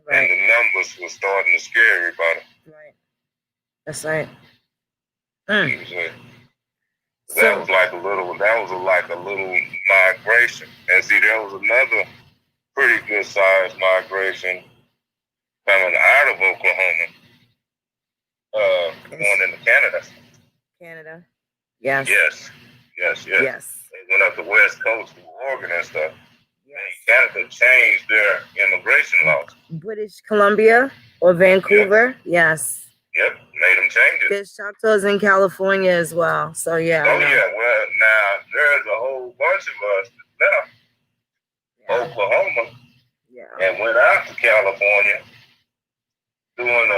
Right. And the numbers were starting to scare everybody. Right. That's right. You see? That was like a little migration. And see, there was another pretty good sized migration coming out of Oklahoma, going into Canada. Canada. Yes. Yes. Yes. They went up the West Coast to Oregon and stuff. Yes. And Canada changed their immigration laws. British Columbia or Vancouver. Yes. Yep, made them change it. There's Choctaws in California as well. So yeah. Oh yeah. Well, now there's a whole bunch of us that left Oklahoma and went out to California doing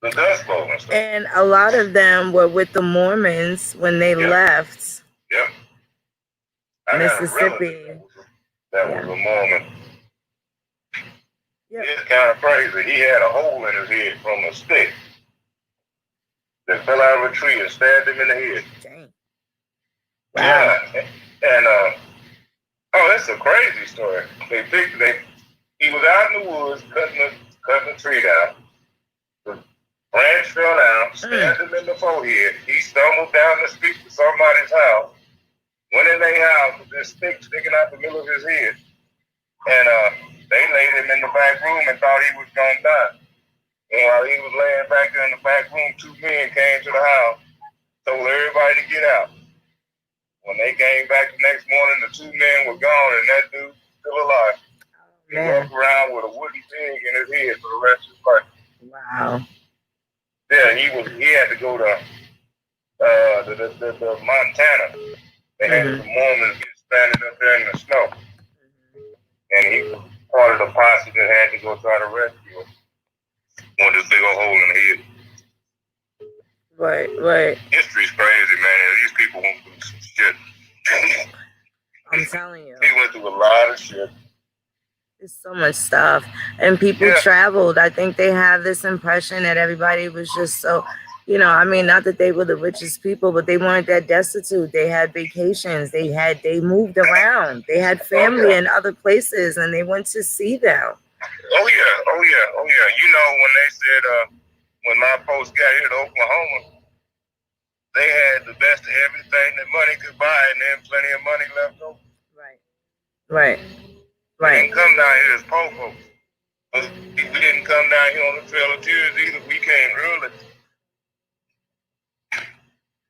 the Dust Bowl and stuff. And a lot of them were with the Mormons when they left. Yep. Mississippi. That was a Mormon. Yep. It's kind of crazy. He had a hole in his head from a stick that fell out of a tree and stabbed him in the head. Dang. Wow. Yeah. And that's a crazy story. He was out in the woods cutting a tree down. The branch fell down, stabbed him in the forehead. He stumbled down the street to somebody's house, went in their house with this stick sticking out the middle of his head. And they laid him in the back room and thought he was going to die. And while he was laying back there in the back room, two men came to the house, told everybody to get out. When they came back the next morning, the two men were gone and that dude was still alive. He walked around with a wooden peg in his head for the rest of his life. Wow. Yeah, he had to go to the Montana. They had the Mormons get stranded up there in the snow. And he was part of the posse that had to go try to rescue him. With this big old hole in the head. Right. History's crazy, man. These people went through some shit. I'm telling you. He went through a lot of shit. There's so much stuff. And people traveled. I think they have this impression that everybody was just so, not that they were the richest people, but they weren't that destitute. They had vacations. They moved around. They had family in other places and they went to see them. Oh yeah. When they said, when my folks got here to Oklahoma, they had the best of everything that money could buy and then plenty of money left over. Right. We didn't come down here as poor folks. We didn't come down here on the Trail of Tears either. We came early.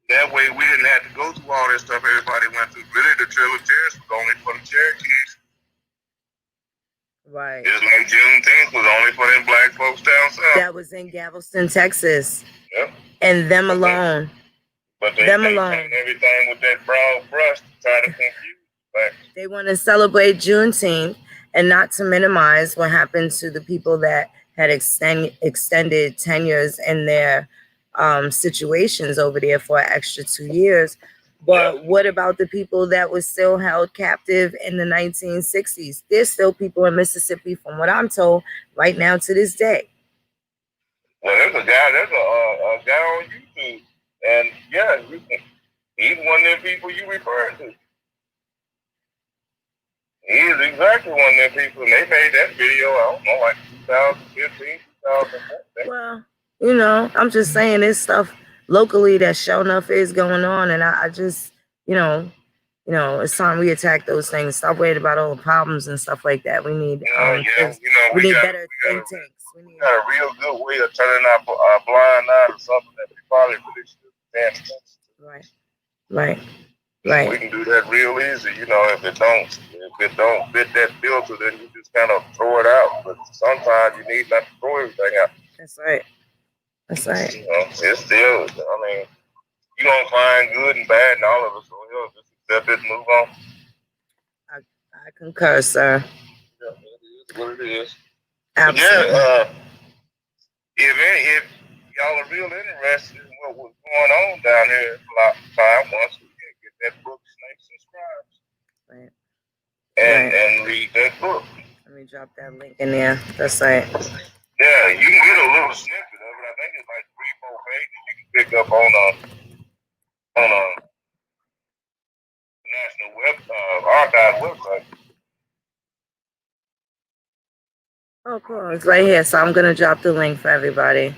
That way we didn't have to go through all this stuff everybody went through. Really, the Trail of Tears was only for the Cherokees. Right. Just like Juneteenth was only for them black folks down south. That was in Galveston, Texas. Yep. And them alone. But they paint everything with that broad brush to try to confuse black. They want to celebrate Juneteenth and not to minimize what happened to the people that had extended tenures in their situations over there for an extra 2 years. But what about the people that were still held captive in the 1960s? There's still people in Mississippi, from what I'm told, right now to this day. Well, there's a guy on YouTube, and he's one of them people you referred to. He is exactly one of them people, and they made that video, I don't know, like 2015, 2014. Well, I'm just saying there's stuff locally that sure enough is going on, and I just, it's time we attack those things. Stop worrying about all the problems and stuff like that. We need, we need better think tanks. We got a real good way of turning our blind eye to something that we probably really should pay attention to. Right. We can do that real easy. If it don't fit that filter, then you just kind of throw it out. But sometimes you need not to throw everything out. That's right. It's still, you don't find good and bad in all of us, so just accept it and move on. I concur, sir. Yeah, it is what it is. Absolutely. If y'all are real interested in what was going on down here a lot of time once we get that book, Snakes and Scribes, Right. and read that book. Let me drop that link in there. That's right. Yeah, you can get a little snippet of it. I think it's like 3, 4 pages you can pick up on a National Archive website. Oh, cool. It's right here. So I'm gonna drop the link for everybody.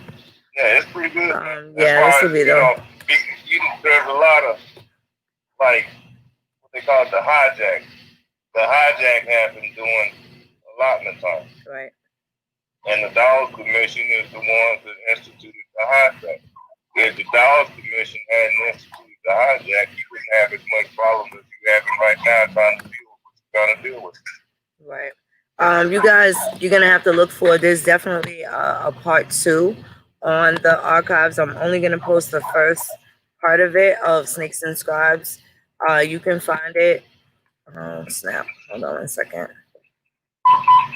Yeah, it's pretty good. Yeah, this will be though. There's a lot of like what they call it, the hijack. The hijack happened during allotment time. Right. And the Dawes Commission is the ones that instituted the hijack. If the Dawes Commission hadn't instituted the hijack, you wouldn't have as much problem as you having right now trying to deal with what you're trying to deal with. Right. You guys, you're gonna have to look for. There's definitely a part 2 on the archives. I'm only gonna post the first part of it of Snakes and Scribes. You can find it. Oh snap! Hold on 1 second,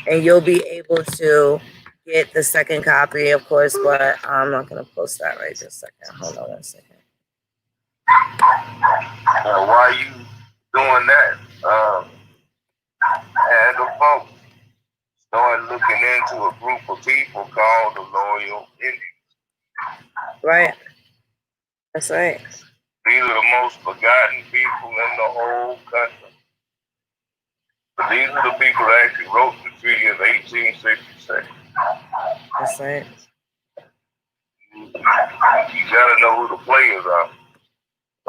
and you'll be able to get the second copy, of course. But I'm not gonna post that right this second. Hold on 1 second. While you doing that, had the folks started looking into a group of people called the Loyal Indians. Right. That's right. These are the most forgotten people in the whole country. But these are the people that actually wrote the Treaty of 1866. That's right. You gotta know who the players are.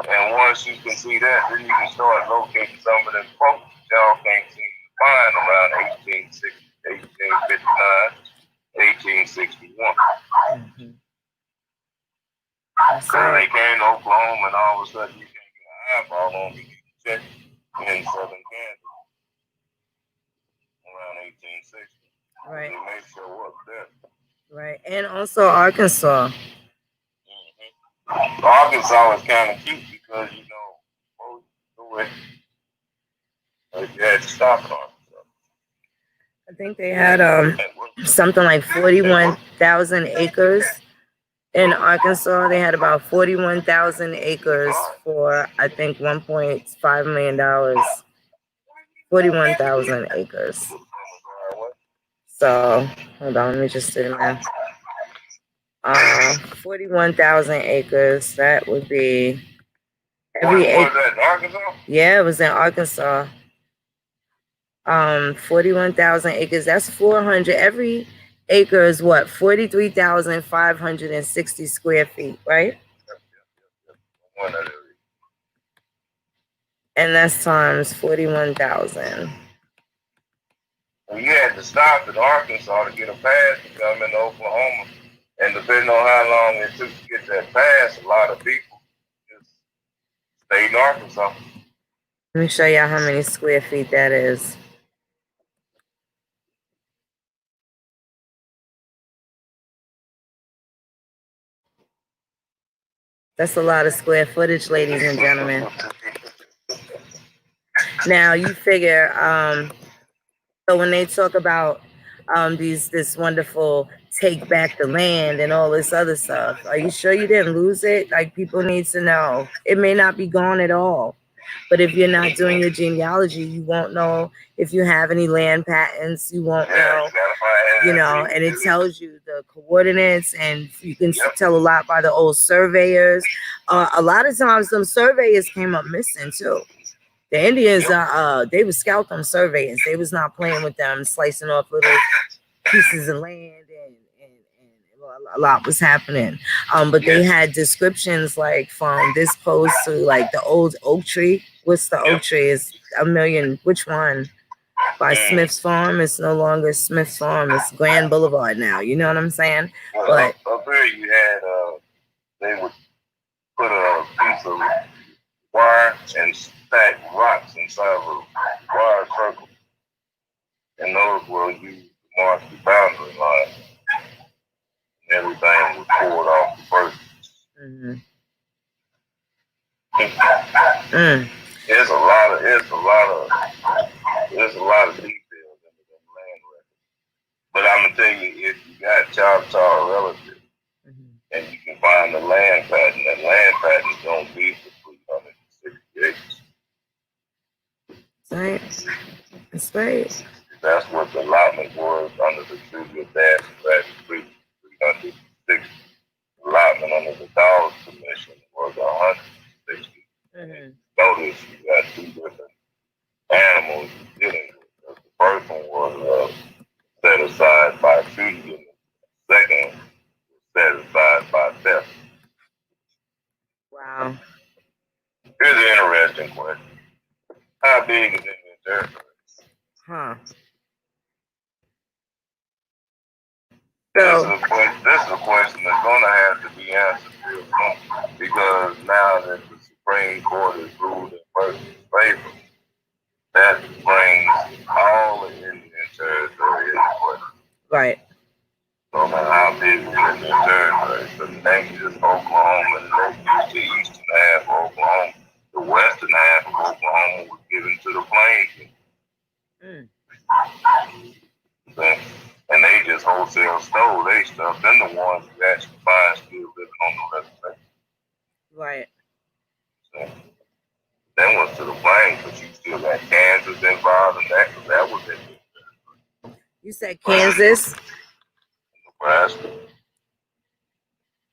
And once you can see that, then you can start locating some of them folks y'all can't seem to find around 1860, 1859, 1861. Mm-hmm. Because they came to Oklahoma and all of a sudden you can't get an eyeball on me. You can check in southern Kansas around 1860. Right. They may show up there. Right. And also Arkansas. Mm-hmm. Arkansas is kind of cute because, you know, most do it. You had to stop in Arkansas. I think they had something like 41,000 acres in Arkansas. They had about 41,000 acres for, I think, $1.5 million. 41,000 acres. So, hold on, let me just do the math. 41,000 acres. That would be every acre. Was that in Arkansas? Yeah, it was in Arkansas. 41,000 acres. That's 400. Every acre is what? 43,560 square feet, right? And that's times 41,000. You had to stop in Arkansas to get a pass to come into Oklahoma. And depending on how long it took to get that pass, a lot of people just stayed in Arkansas. Let me show y'all how many square feet that is. That's a lot of square footage, ladies and gentlemen. Now you figure, so when they talk about this wonderful take back the land and all this other stuff, are you sure you didn't lose it? Like, people need to know. It may not be gone at all. But if you're not doing your genealogy, you won't know if you have any land patents. You won't know, you know, and it tells you the coordinates, and you can tell a lot by the old surveyors. A lot of times them surveyors came up missing too. The Indians, they would scout them surveyors. They was not playing with them, slicing off little pieces of land, and a lot was happening. But they had descriptions like from this post to like the old oak tree. What's the oak tree? Is a million. Which one? By Smith's Farm. It's no longer Smith's Farm. It's Grand Boulevard now. You know what I'm saying? But up there you had they would put a piece of wire and stack rocks inside of a wire circle, and those were used to mark the boundary line. Everything was poured off the first. mm-hmm. There's a lot of details into the land record. But I'm gonna tell you, if you got Choctaw relatives and you can find the land patent. That land patent is going to be for 360 acres. Right. That's right. That's what the allotment was under the Treaty of Dawes back in 360. Allotment under the Dawes Commission was 160. Notice you got two different animals you're dealing with. The first one was set aside by treaty, and the second was set aside by death. Wow. Here's an interesting question. How big is Indian territory? Huh. This is a question that's going to have to be answered real soon, because now that the Supreme Court has ruled in person's favor, that brings all the Indian territory into question. Right. No matter how big is Indian territory, the next is Oklahoma, the next is the eastern half of Oklahoma. The western half of Oklahoma was given to the Plains. And they just wholesale stole their stuff. Then the ones who actually find still living on the reservation. Right. So, then was to the Plains, but you still got Kansas involved in that, because that was in. You said Kansas? Nebraska.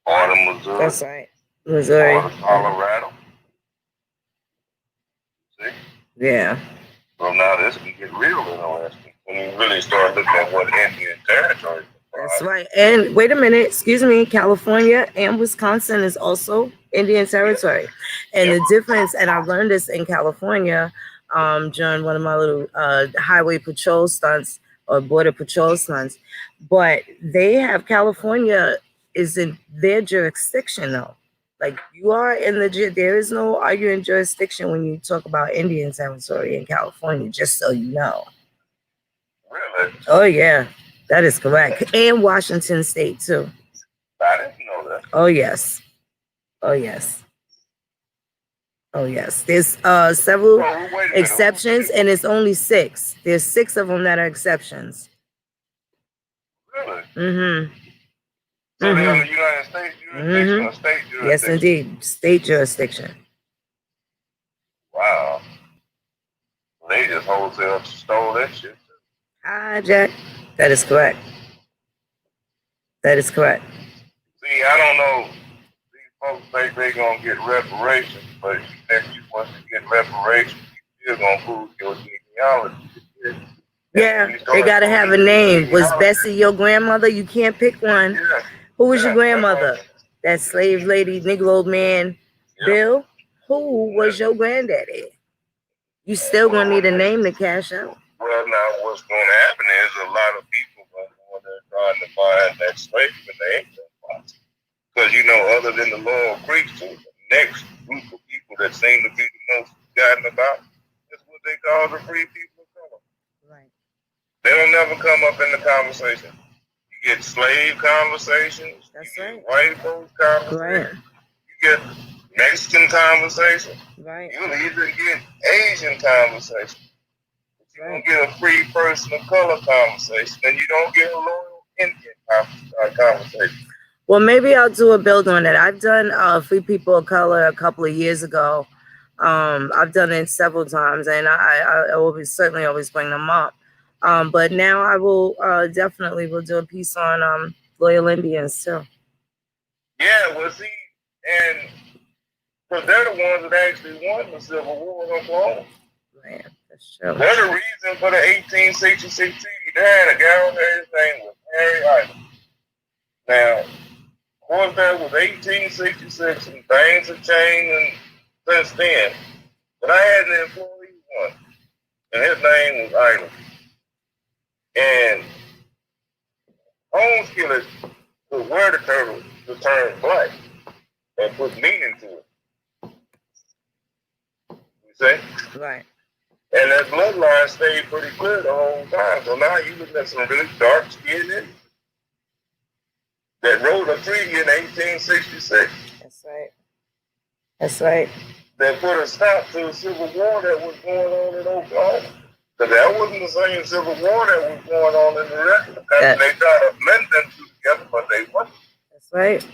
Part of Missouri. That's right. Missouri. Part of Colorado. See? Yeah. So now this can get real interesting when you really start looking at what Indian territory is. That's right. And wait a minute, excuse me, California and Wisconsin is also Indian territory. And the difference, and I learned this in California during one of my little highway patrol stunts or border patrol stunts, but they have California is in their jurisdiction though. Like you are in there is no arguing jurisdiction when you talk about Indian territory in California, just so you know. Really? Oh yeah, that is correct. And Washington State too. I didn't know that. Oh yes. Oh yes. Oh yes. There's several exceptions, and it's only 6. There's 6 of them that are exceptions. Really? Mm-hmm. So they're on the United States jurisdiction or state jurisdiction? Yes, indeed. State jurisdiction. Wow. They just wholesale stole that shit. Hi, Jack. That is correct. That is correct. See, I don't know. These folks think they're going to get reparations, but once you get reparations, you're still going to prove your genealogy. Yeah, they got to have a name. Was Bessie your grandmother? You can't pick one. Yeah. Who was your grandmother? That slave lady, Negro man, Bill? Who was your granddaddy? You still going to need a name to cash out. Well, now what's going to happen is a lot of people going to go there trying to find that slave, but they ain't going to find it. Because, you know, other than the loyal priests, the next group of people that seem to be the most forgotten about is what they call the free people of color. Right. They don't never come up in the conversation. You get slave conversations. That's you right. Get white folks conversations. Right. You get Mexican conversations. Right. You'll even get Asian conversations. You don't get a free person of color conversation, and you don't get a loyal Indian conversation. Well, maybe I'll do a build on that. I've done Free People of Color a couple of years ago. I've done it several times, and I will certainly always bring them up. But now I will definitely will do a piece on loyal Indians too. Yeah, well, see, and because they're the ones that actually won the Civil War in Oklahoma. Man, that's true. They're the reason for the 1866 treaty. They had a guy on there, his name was Harry Island. Now, of course, that was 1866, and things have changed since then. But I had an employee once, and his name was Island. And homeskillers would wear the term black and put meaning to it. You see? Right. And that bloodline stayed pretty clear the whole time. So now you look at some really dark skinned Indians that wrote a treaty in 1866. That's right. That's right. That put a stop to the Civil War that was going on in Oklahoma. Because that wasn't the same Civil War that was going on in the rest of the country. They tried to blend them two together, but they wasn't. That's right.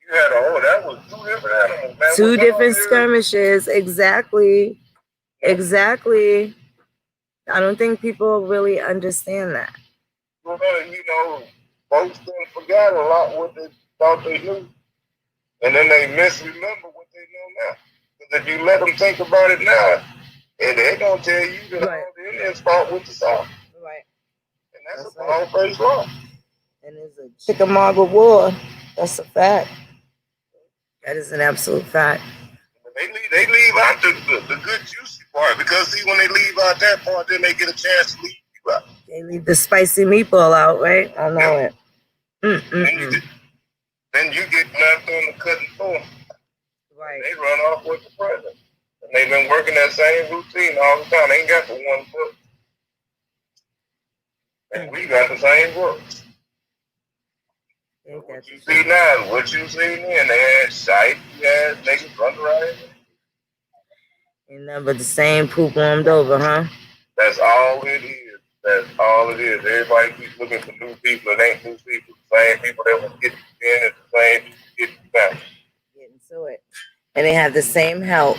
You had that was two different animals, man. Two different skirmishes. Exactly. Exactly. I don't think people really understand that. You know, folks then forgot a lot what they thought they knew. And then they misremember what they know now. Because if you let them think about it now, and they're going to tell you that all the Indians fought with the South. Right. And that's a bald-faced law. And it's a Chickamauga war. That's a fact. That is an absolute fact. They leave out the good juicy part, because see, when they leave out that part, then they get a chance to leave you out. They leave the spicy meatball out, right? I know it. Then you get left on the cutting floor. Right. They run off with the president. And they've been working that same routine all the time. They ain't got the one book. And we got the same book. What you see now, what you see then, they had shite, niggas run around. Ain't nothing but the same poop warmed over, huh? That's all it is. That's all it is. Everybody keeps looking for new people. It ain't new people. The same people that was getting in, it's the same people getting back. Getting to it. And they have the same help.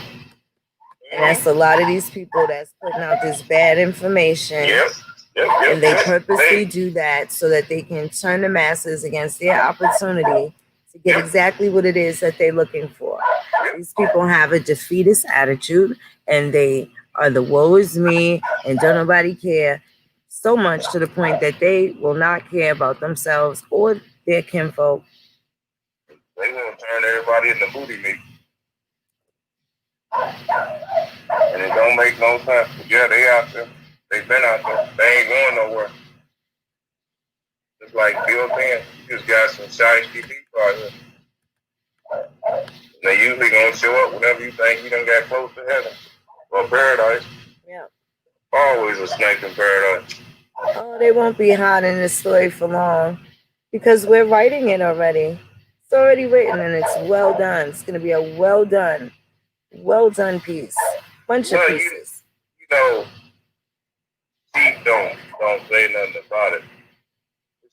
And that's a lot of these people that's putting out this bad information. Yes. And they purposely do that so that they can turn the masses against their opportunity to get exactly what it is that they're looking for. These people have a defeatist attitude, and they are the woe is me and don't nobody care, so much to the point that they will not care about themselves or their kinfolk. They want to turn everybody into booty meat. And it don't make no sense. Yeah, they out there. They been out there. They ain't going nowhere. Just like Bill saying, you just got some shiesty people out here. They usually gonna show up whenever you think you done got close to heaven or paradise. Yeah. Always a snake in paradise. Oh, they won't be hiding this story for long, because we're writing it already. It's already written and it's well done. It's gonna be a well done piece. Bunch of pieces. You know, she don't say nothing about it.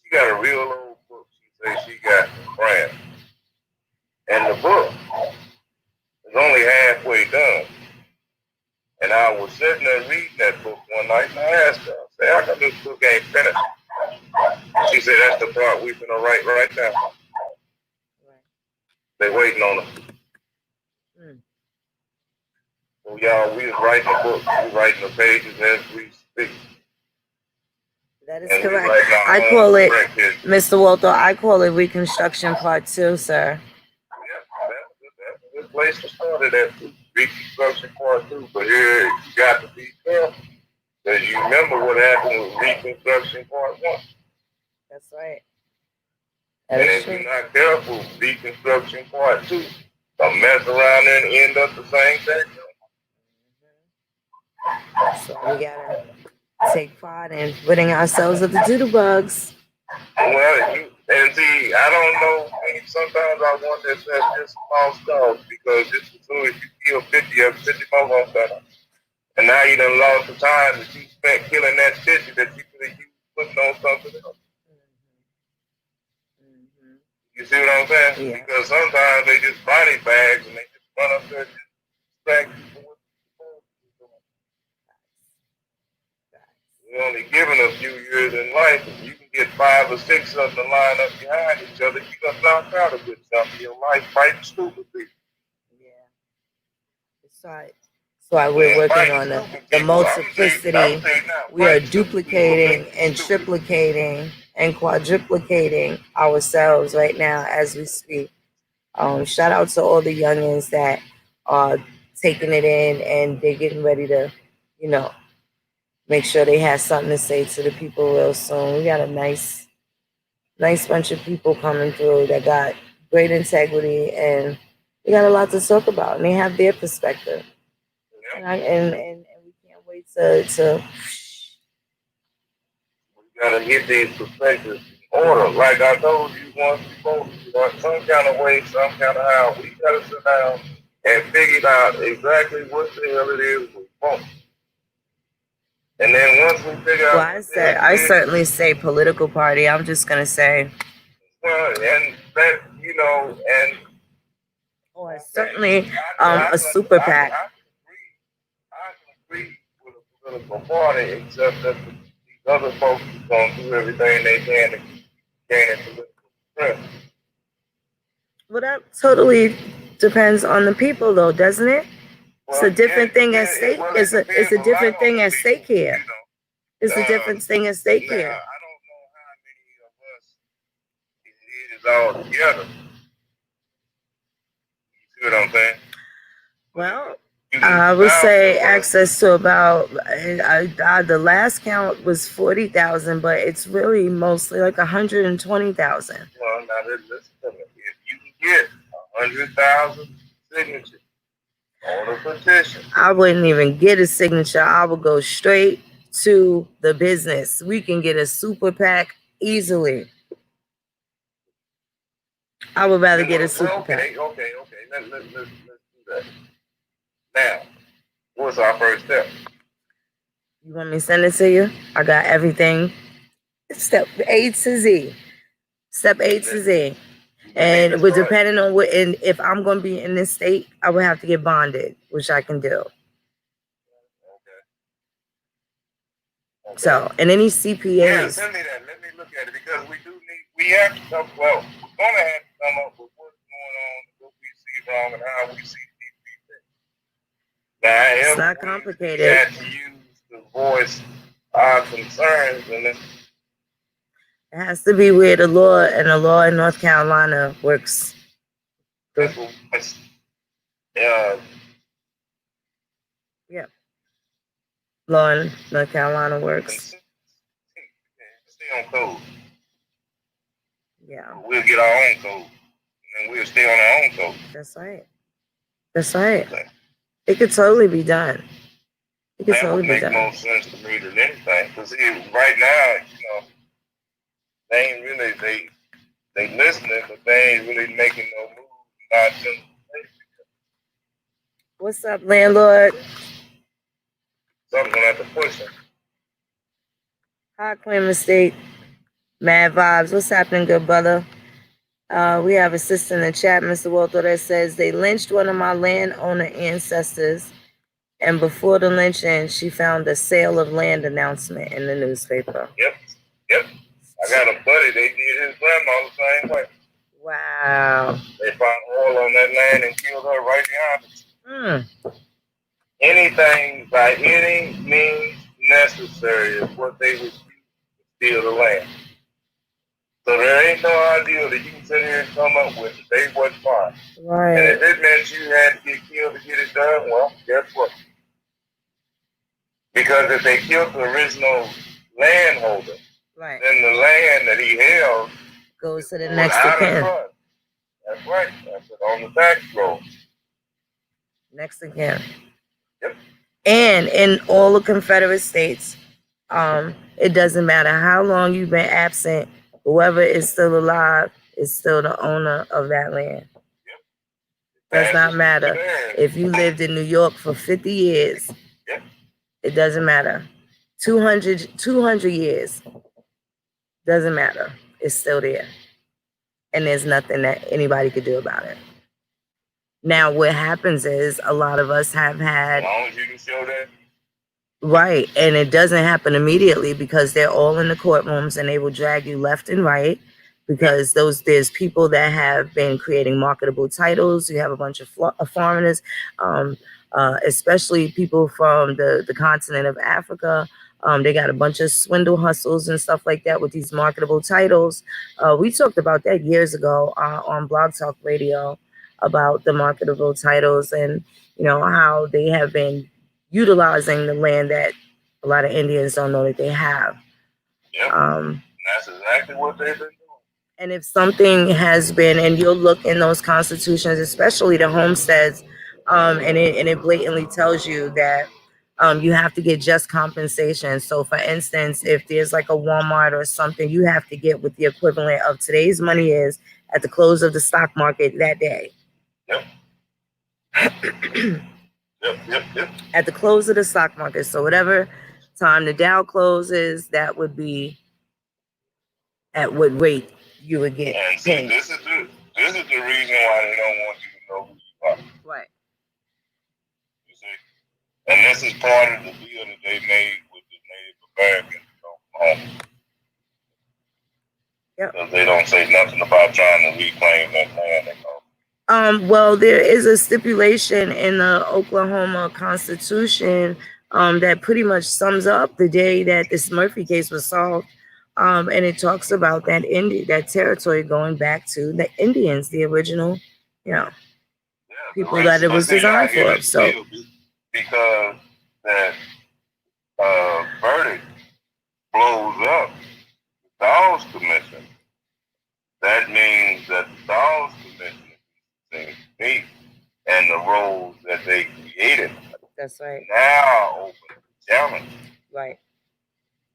She got a real old book. She says she got from France. And the book is only halfway done. And I was sitting there reading that book one night, and I asked her, I said, how come this book ain't finished? She said, that's the part we're going to write right now. They waiting on us. So y'all, we was writing the book. We writing the pages as we speak. That is correct. I call it, Mr. Walter, I call it Reconstruction Part 2, sir. Yeah, that's a good place to start it at, Reconstruction Part 2. But here, you got to be careful, because you remember what happened with Reconstruction Part 1. That's right. And if you're not careful, Reconstruction Part 2, they'll mess around and end up the same thing. So we gotta take pride in ridding ourselves of the doodle bugs. Well, and see, I don't know. Sometimes I wonder if that's just small stuff, because just as soon as you kill 50 of 50 more gonna better. And now you done lost the time that you spent killing that 50 that you could have used putting on something else. You see what I'm saying? Yeah. Because sometimes they just body bags and they just run up there and just distract people with We're only given a few years in life, and you can get 5 or 6 of them to line up behind each other. You're going to knock out a good chunk of your life fighting stupid people. Yeah. That's right. That's why we're working on the multiplicity. We are duplicating and triplicating and quadruplicating ourselves right now as we speak. Shout out to all the youngins that are taking it in, and they're getting ready to, make sure they have something to say to the people real soon. We got a nice bunch of people coming through that got great integrity, and we got a lot to talk about, and they have their perspective. And we can't wait to we gotta get these perspectives in order. Like I told you once before, some kind of way, some kind of how, we gotta sit down and figure out exactly what the hell it is we want. And then once we figure out... Well, I certainly say political party. I'm just going to say... Well, and that, and or certainly a super PAC. I can agree with a political party, except that these other folks are going to do everything they can to gain political success. Well, that totally depends on the people, though, doesn't it? It's a different thing at stake. It's a different thing at stake here. It's a different thing at stake here. I don't know how many of us it is all together. You see what I'm saying? Well, I would say access to about the last count was 40,000, but it's really mostly like 120,000. Well, now listen to me. If you can get 100,000 signatures on a petition, I wouldn't even get a signature. I would go straight to the business. We can get a super PAC easily. I would rather get a super PAC. Okay. Let's do that. Now, what's our first step? You want me to send it to you? I got everything. Step A to Z. Step A to Z. And with depending on what, and if I'm going to be in this state, I would have to get bonded, which I can do. Okay. So, and any CPAs. Yeah, send me that. Let me look at it because we have to come, well, we're going to have to come up with what's going on, what we see wrong, and how we see people. Now, it's not complicated. We have to use to voice our concerns, and it has to be where the law in North Carolina works. Yeah. Law in North Carolina works. Stay on code. Yeah. We'll get our own code, and we'll stay on our own code. That's right. That's right. Okay. It could totally be done. It could totally be done. That would make more sense to me than anything. Because right now, they ain't really, they listening, but they ain't really making no moves. What's up, landlord? Something gonna have to push him. High claim mistake. Mad vibes. What's happening, good brother? We have a sister in the chat, Mr. Walter, that says they lynched one of my landowner ancestors, and before the lynching, she found a sale of land announcement in the newspaper. Yep. I got a buddy. They did his grandma the same way. Wow. They found oil on that land and killed her right behind it. Anything by any means necessary is what they would use to steal the land. So there ain't no idea that you can sit here and come up with it. They wasn't fine. Right. And if it meant you had to get killed to get it done, well, guess what? Because if they killed the original landholder, right, then the land that he held goes to the next of kin. That's right. That's it on the tax roll. Next of kin. Yep. And in all the Confederate states, it doesn't matter how long you've been absent. Whoever is still alive is still the owner of that land. Yep. Does not matter. If you lived in New York for 50 years, yep, it doesn't matter. 200 years, doesn't matter. It's still there. And there's nothing that anybody could do about it. Now, what happens is a lot of us have had... As long as you can show that. Right, and it doesn't happen immediately because they're all in the courtrooms and they will drag you left and right because there's people that have been creating marketable titles. You have a bunch of foreigners, especially people from the continent of Africa. They got a bunch of swindle hustles and stuff like that with these marketable titles. We talked about that years ago on Blog Talk Radio about the marketable titles and, how they have been utilizing the land that a lot of Indians don't know that they have. Yep. That's exactly what they've been doing. And if something has been, and you'll look in those constitutions, especially the homesteads, and it blatantly tells you that you have to get just compensation. So for instance, if there's like a Walmart or something, you have to get what the equivalent of today's money is at the close of the stock market that day. Yep. Yep. At the close of the stock market. So whatever time the Dow closes, that would be at what rate you would get and paid. See, this is the reason why they don't want you to know who spot. Right. You see? And this is part of the deal that they made with the Native Americans in Oklahoma. Yep. Because they don't say nothing about trying to reclaim that land. Well, there is a stipulation in the Oklahoma Constitution that pretty much sums up the day that this Murphy case was solved. And it talks about that territory going back to the Indians, the original, people that it was designed for. So, because that verdict blows up the Dawes Commission, that means that the Dawes Commission is and the roles that they created. That's right. Now open to challenge. Right.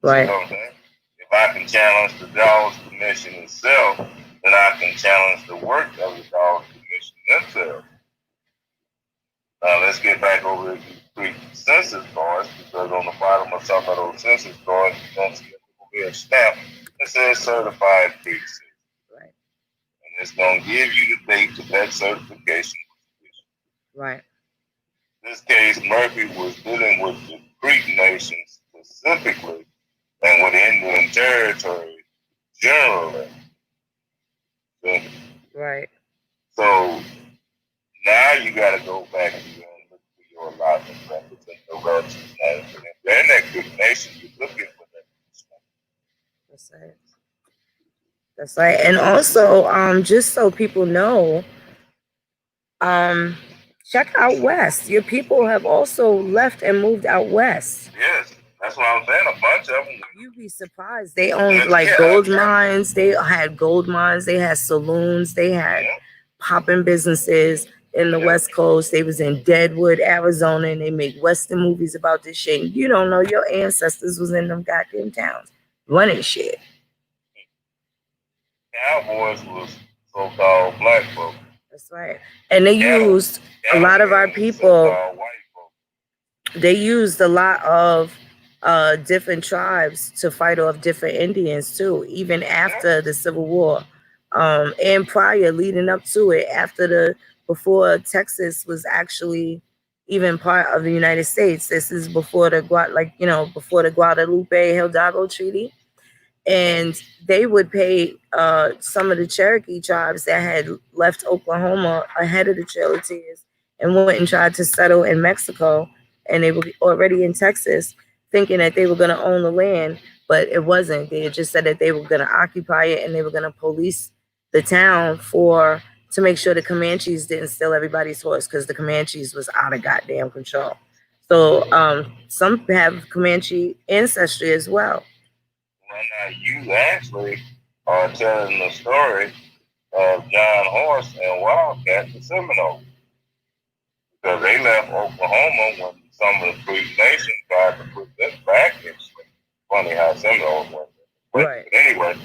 Right. You know what I'm saying? If I can challenge the Dawes Commission itself, then I can challenge the work of the Dawes Commission themselves. Now let's get back over to the census cards, because on the bottom of some of those census cards, you're going to see a little stamp that says certified pre-citizen. Right. And it's going to give you the date of that certification. Right. In this case, Murphy was dealing with the Creek Nation specifically and with Indian territory generally. Right. So now you got to go back and look for your allotment records and the relative names. And if they're in that Creek Nation, you're looking for that. That's right. That's right. And also, just so people know, check out west. Your people have also left and moved out west. Yes, that's what I'm saying. A bunch of them. You'd be surprised. They owned gold mines. They had gold mines. They had saloons. They had popping businesses in the West Coast. They was in Deadwood, Arizona, and they make Western movies about this shit. And you don't know your ancestors was in them goddamn towns running shit. Cowboys was so-called black folk. That's right. And they used a lot of our people. They used a lot of different tribes to fight off different Indians too, even after the Civil War. And prior, leading up to it, before Texas was actually even part of the United States. This is before the Guadalupe Hidalgo Treaty. And they would pay some of the Cherokee tribes that had left Oklahoma ahead of the Cherokee and went and tried to settle in Mexico. And they were already in Texas, thinking that they were going to own the land, but it wasn't. They had just said that they were going to occupy it and they were going to police the town to make sure the Comanches didn't steal everybody's horse, because the Comanches was out of goddamn control. So some have Comanche ancestry as well. Well, now you actually are telling the story of John Horse and Wildcat, the Seminoles, because they left Oklahoma when some of the Creek Nation tried to put them back in slavery. Funny how Seminoles went. But anyway,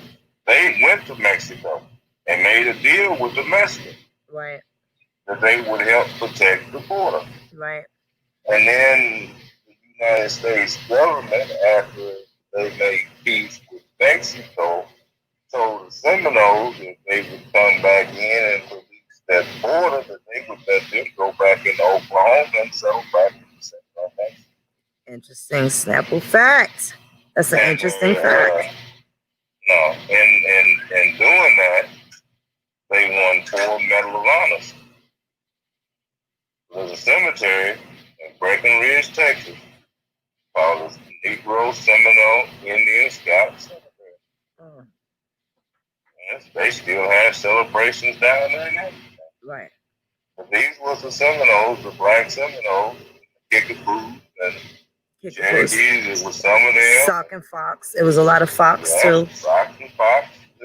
they went to Mexico and made a deal with the Mexicans. Right. That they would help protect the border. Right. And then the United States government, after they made peace with Mexico, told the Seminoles if they would come back in and police that border, that they would let them go back into Oklahoma and settle back in the Central Mexico. Interesting Snapple fact. That's an interesting fact. No, in doing that, they won 4 Medal of Honors. There's a cemetery in Breckenridge, Texas, called the Negro Seminole Indian Scout Cemetery. Yes, they still have celebrations down there now. Right. But these was the Seminoles, the black Seminoles, Kickapoos and Cherokees. It was some of them. Sock and Fox. It was a lot of Fox too. Sock and Fox. A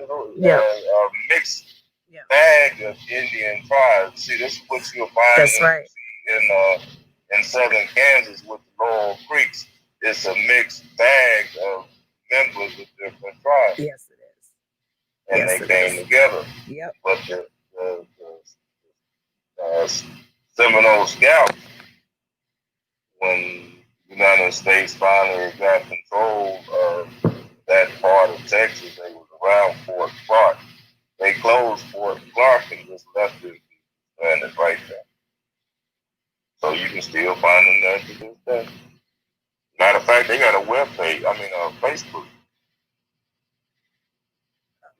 mixed bag of Indian tribes. See, this is what you'll find. That's right. In southern Kansas with the Laurel Creeks. It's a mixed bag of members of different tribes. Yes, it is. And they came together. Yep. But the Seminole Scouts, when the United States finally got control of that part of Texas, they was around Fort Clark. They closed Fort Clark and just left it stranded right there. So you can still find them there to this day. Matter of fact, they got a web page. I mean, Facebook.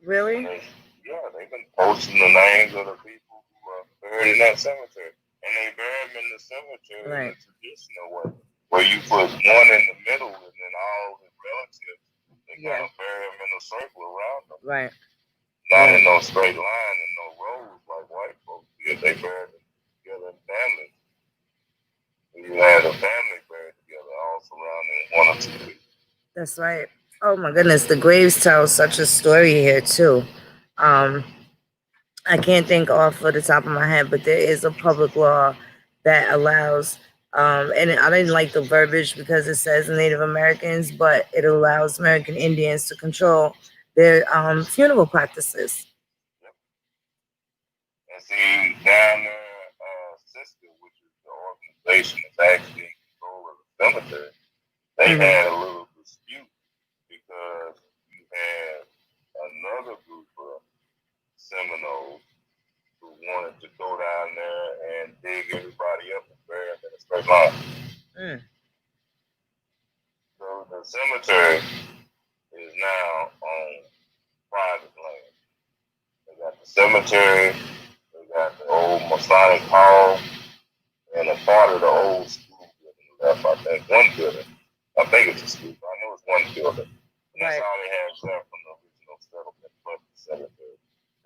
Really? They've been posting the names of the people who are buried in that cemetery, and they bury them in the cemetery in a traditional way, where you put one in the middle, and then all the relatives they kind of bury them in a circle around them. Right. Not in no straight line and no rows like white folks did. They buried them together in families. You had a family buried together, all surrounding one or two people. That's right. Oh my goodness, the graves tell such a story here too. I can't think off of the top of my head, but there is a public law that allows, and I didn't like the verbiage because it says Native Americans, but it allows American Indians to control their funeral practices. And see, down there, Sister, which is the organization that's actually in control of the cemetery, they had a little dispute because you had another group of Seminoles who wanted to go down there and dig everybody up and bury them in a straight line. So the cemetery is now on private land. They got the cemetery, they got the old Masonic Hall, and a part of the old school building left, I think. One building. I think it's a school. I know it's one building. And that's all they have left from the original settlement plus the cemetery.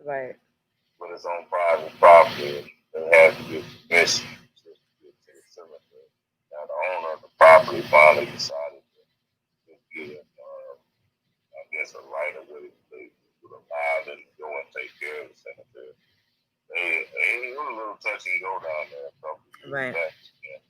Right. But it's on private property. They had to get permission to get to the cemetery. Now the owner of the property finally decided to get I guess a right of way they would allow them to go and take care of the cemetery. It was a little touch and go down there a couple of years back. Yeah.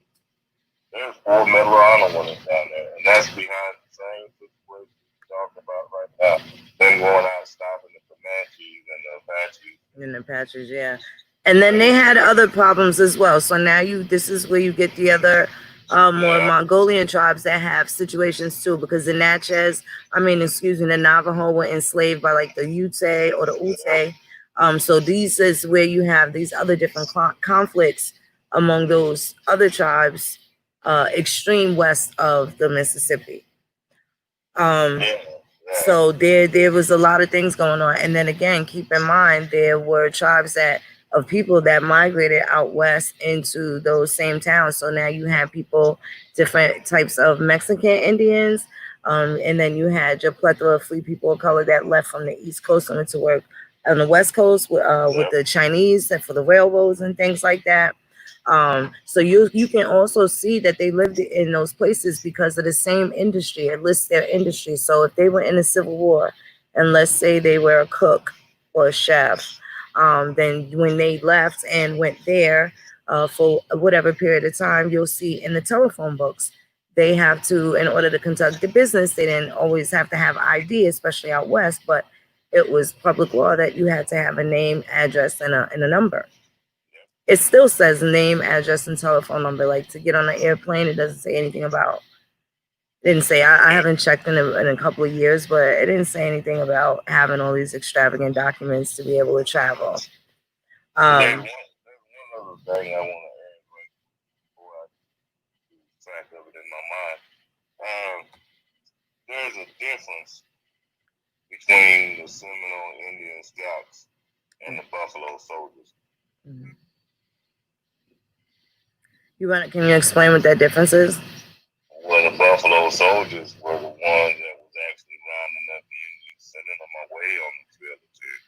There's 4 Medal of Honor winners down there, and that's behind the same situation we're talking about right now. Them going out stopping the Comanches and the Apaches. And the Apaches, yeah. And then they had other problems as well. So now this is where you get the other more Mongolian tribes that have situations too, because the the Navajo were enslaved by like the Ute or the Ute. So these is where you have these other different conflicts among those other tribes, extreme west of the Mississippi. So there was a lot of things going on. And then again, keep in mind, there were tribes of people that migrated out west into those same towns. So now you have people, different types of Mexican Indians. And then you had your plethora of free people of color that left from the East Coast and went to work on the West Coast with the Chinese and for the railroads and things like that. So you can also see that they lived in those places because of the same industry. It lists their industry. So if they were in the Civil War, and let's say they were a cook or a chef, then when they left and went there for whatever period of time, you'll see in the telephone books, they have to, in order to conduct the business, they didn't always have to have ID, especially out west, but it was public law that you had to have a name, address, and a number. It still says name, address, and telephone number. Like to get on an airplane, it doesn't say anything about. Didn't say. I haven't checked in a couple of years, but it didn't say anything about having all these extravagant documents to be able to travel. There's one other thing I want to add right before I lose track of it in my mind. There's a difference between the Seminole Indian Scouts and the Buffalo Soldiers. Mm-hmm. Can you explain what that difference is? Well, the Buffalo Soldiers were the ones that was actually rounding up the Indians, sending them away on the trail of terror.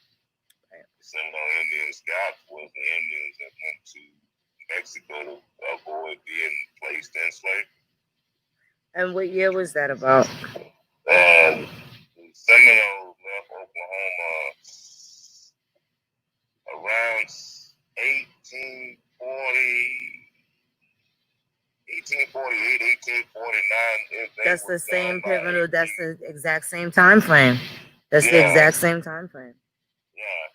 The Seminole Indian Scouts was the Indians that went to Mexico to avoid being placed in slavery. And what year was that about? And the Seminoles left Oklahoma around 1848, 1849. That's the same pivotal. That's the exact same time frame. That's the exact same time frame.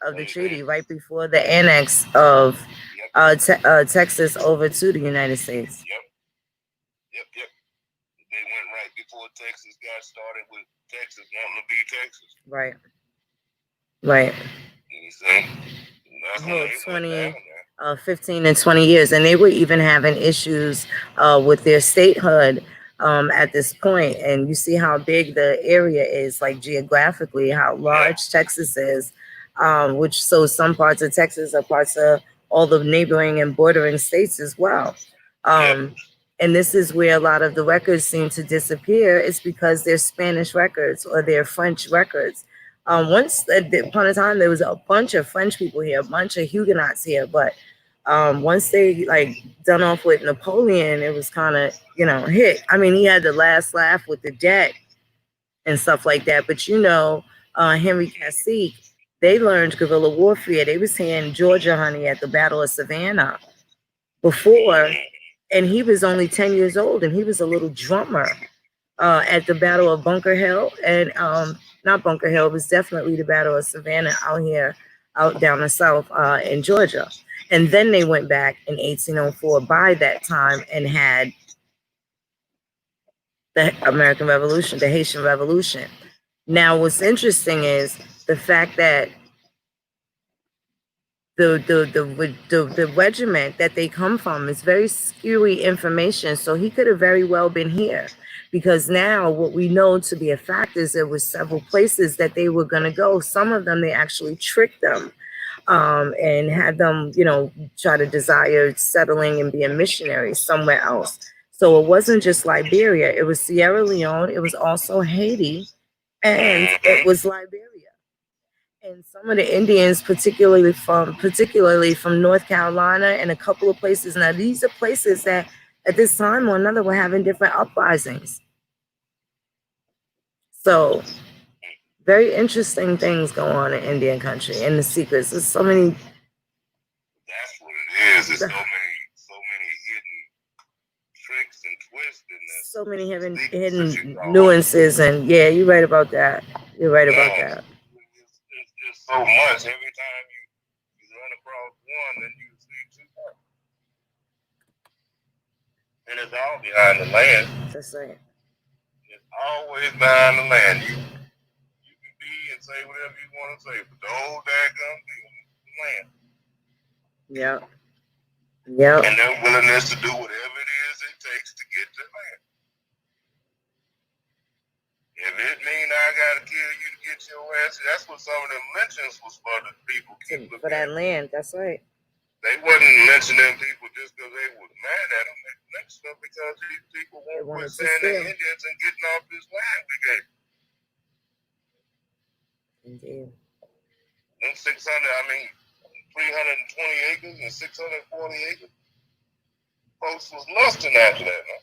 Of the treaty, right before the annex of Texas over to the United States. Yep. They went right before Texas got started with Texas wanting to be Texas. Right. Right. You see? 15 and 20 years, and they were even having issues with their statehood at this point. And you see how big the area is, like geographically, how large Texas is, which so some parts of Texas are parts of all the neighboring and bordering states as well. And this is where a lot of the records seem to disappear. It's because they're Spanish records or they're French records. Once upon a time, there was a bunch of French people here, a bunch of Huguenots here, but once they like done off with Napoleon, it was kind of, hit. I mean, he had the last laugh with the debt and stuff like that. But Henry Cacique, they learned guerrilla warfare. They was here in Georgia, honey, at the Battle of Savannah before, and he was only 10 years old, and he was a little drummer at the Battle of Bunker Hill, and not Bunker Hill, it was definitely the Battle of Savannah out down the south in Georgia. And then they went back in 1804 by that time and had the American Revolution, the Haitian Revolution. Now, what's interesting is the fact that the regiment that they come from is very skewy information. So he could have very well been here, because now what we know to be a fact is there was several places that they were going to go. Some of them, they actually tricked them and had them, try to desire settling and being missionaries somewhere else. So it wasn't just Liberia, it was Sierra Leone, it was also Haiti, and it was Liberia. And some of the Indians, particularly from North Carolina and a couple of places. Now, these are places that at this time or another were having different uprisings. So very interesting things go on in Indian country and the secrets. There's so many. That's what it is. There's so many hidden tricks and twists in this. So many hidden nuances, and yeah, you're right about that. You're right about that. It's just so much. Every time you run across one, then you see two more. And it's all behind the land. That's right. It's always behind the land. You can be and say whatever you want to say, but the whole daggone thing is the land. Yep. Yep. And their willingness to do whatever it is it takes to get to land. If it mean I gotta kill you to get your ass, that's what some of them lynchings was for, the people keep for that land. That's right. They wasn't lynching them people just because they was mad at them. They lynched them because these people won't quit saying they're Indians and getting off this land we gave. Indeed. Them 320 acres and 640 acres. Folks was lusting after that, man.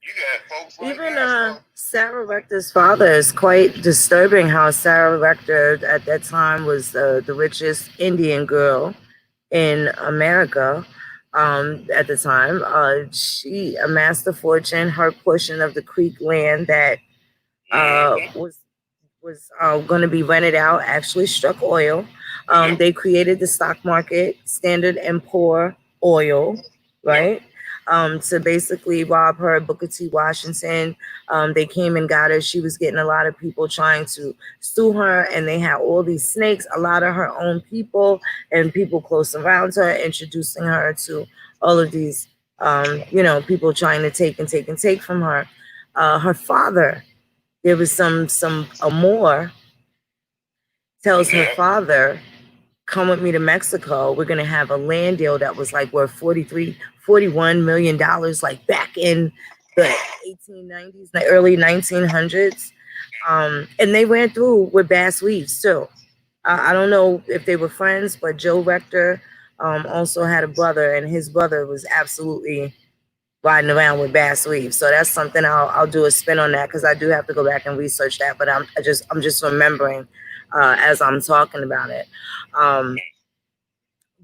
You got folks right even now, Sarah Rector's father is quite disturbing. How Sarah Rector at that time was the richest Indian girl in America. At the time, she amassed a fortune. Her portion of the Creek land that was going to be rented out actually struck oil. They created the stock market, Standard and Poor Oil, right? To basically rob her. Booker T. Washington, they came and got her. She was getting a lot of people trying to sue her, and they had all these snakes, a lot of her own people and people close around her, introducing her to all of these, people trying to take from her. Her father, there was some Amor tells her father, come with me to Mexico. We're going to have a land deal that was like worth $41 million, like back in the 1890s, the early 1900s. And they ran through with Bass Weaves too. I don't know if they were friends, but Joe Rector also had a brother, and his brother was absolutely riding around with Bass Weaves. So that's something I'll do a spin on that, because I do have to go back and research that. But I'm just remembering as I'm talking about it.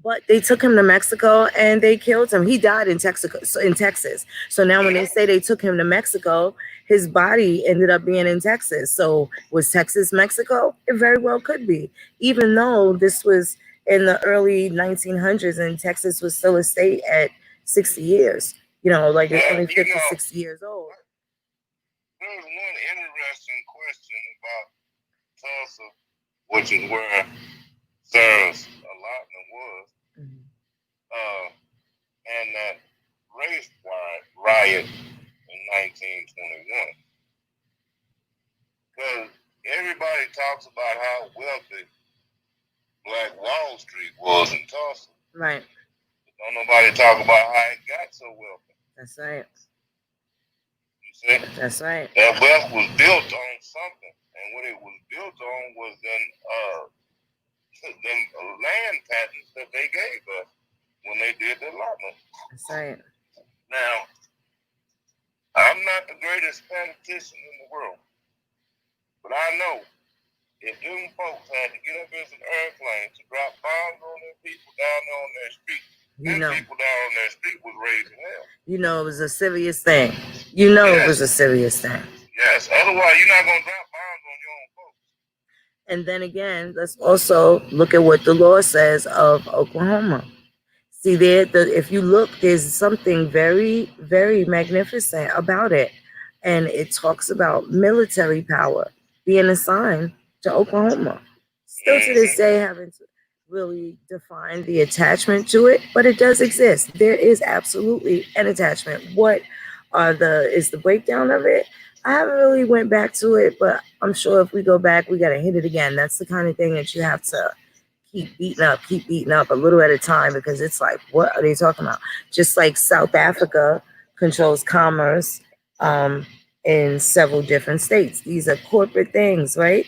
But they took him to Mexico and they killed him. He died in Texas. So now when they say they took him to Mexico, his body ended up being in Texas. So was Texas Mexico? It very well could be. Even though this was in the early 1900s and Texas was still a state at 60 years. Like it's only 50, 60 years old. There's one interesting question about Tulsa, which is where Sarah's allotment was. and that race riot in 1921. Because everybody talks about how wealthy Black Wall Street was in Tulsa. Right. Don't nobody talk about how it got so wealthy. That's right. You see? That's right. That wealth was built on something. And what it was built on was them land patents that they gave us when they did the allotment. That's right. Now, I'm not the greatest statistician in the world, but I know if them folks had to get up in some airplanes to drop bombs on them people down there on their street, people down on their street was raising hell. You know it was a serious thing. You know Yes. It was a serious thing. Yes, otherwise you're not going to drop bombs on your own folks. And then again, let's also look at what the law says of Oklahoma. See there, if you look, there's something very, very magnificent about it. And it talks about military power being assigned to Oklahoma. Still to this day, haven't really defined the attachment to it, but it does exist. There is absolutely an attachment. What is the breakdown of it? I haven't really went back to it, but I'm sure if we go back, we got to hit it again. That's the kind of thing that you have to keep beating up a little at a time, because it's like, what are they talking about? Just like South Africa controls commerce in several different states. These are corporate things, right?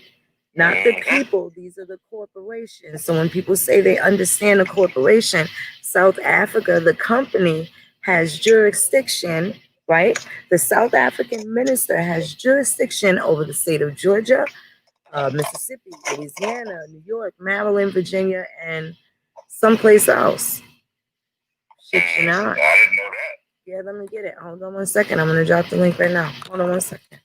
Not the people. These are the corporations. So when people say they understand a corporation, South Africa, the company, has jurisdiction, right? The South African minister has jurisdiction over the state of Georgia, Mississippi, Louisiana, New York, Maryland, Virginia, and someplace else. Shit, you know. I didn't know that. Yeah, let me get it. Hold on one second. I'm going to drop the link right now. Hold on one second.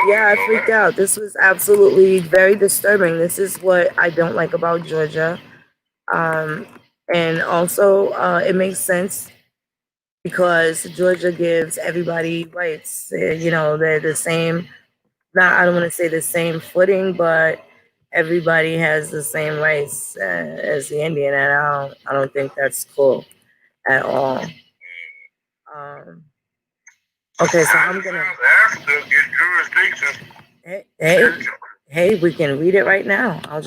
Yeah, I freaked out. This was absolutely very disturbing. This is what I don't like about Georgia. And also, it makes sense because Georgia gives everybody rights. You know, they're the same. I don't want to say the same footing, but everybody has the same rights as the Indian, and I don't think that's cool at all. Okay, so I'm gonna. Hey, we can read it right now. I'll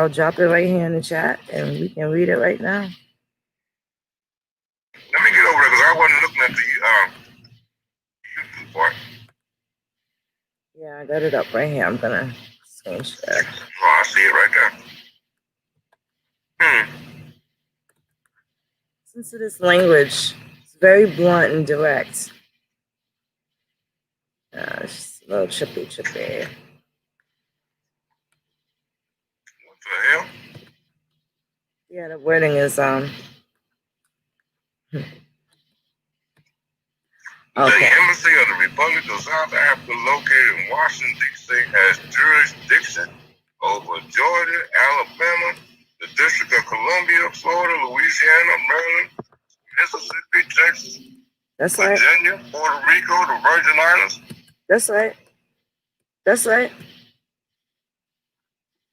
drop it right here in the chat, and we can read it right now. Let me get over there because I wasn't looking at the YouTube part. Yeah, I got it up right here. I'm gonna screen share. Oh, I see it right there. Listen to this language. It's very blunt and direct. It's a little chippy. What the hell? Yeah, the wording is The Embassy of the Republic of South Africa, located in Washington, D.C., has jurisdiction over Georgia, Alabama, the District of Columbia, Florida, Louisiana, Maryland, Mississippi, Texas, That's Virginia, right. Puerto Rico, the Virgin Islands. That's right. That's right.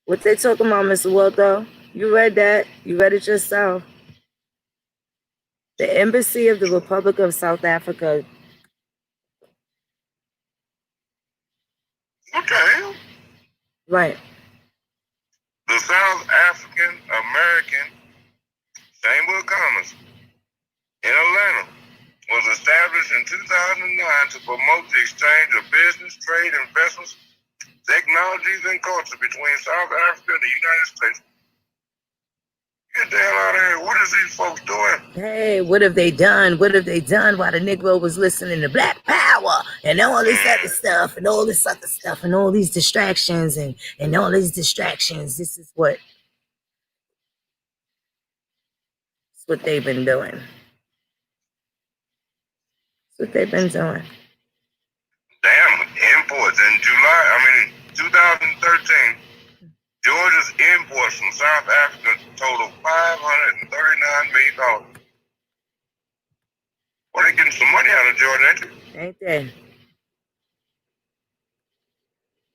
What they talking about, Mr. Waldo? You read that. You read it yourself. The Embassy of the Republic of South Africa. What the hell? Right. The South African American Chamber of Commerce in Atlanta was established in 2009 to promote the exchange of business, trade, investments, technologies, and culture between South Africa and the United States. Get the hell out of here. What is these folks doing? Hey, what have they done? What have they done while the Negro was listening to Black Power and all this other stuff and all this other stuff and all these distractions and all these distractions? This is what they've been doing. That's what they've been doing. Damn, imports in 2013, Georgia's imports from South Africa totaled $539 million. Well, they getting some money out of Georgia, ain't they? Ain't they?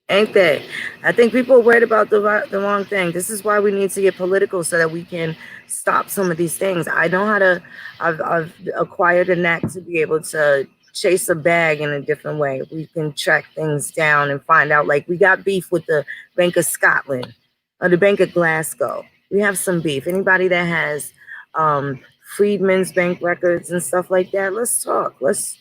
Ain't they? I think people are worried about the wrong thing. This is why we need to get political so that we can stop some of these things. I know how to. I've acquired a knack to be able to chase a bag in a different way. We can track things down and find out. Like we got beef with the Bank of Scotland or the Bank of Glasgow. We have some beef. Anybody that has Freedmen's Bank records and stuff like that, let's talk. Let's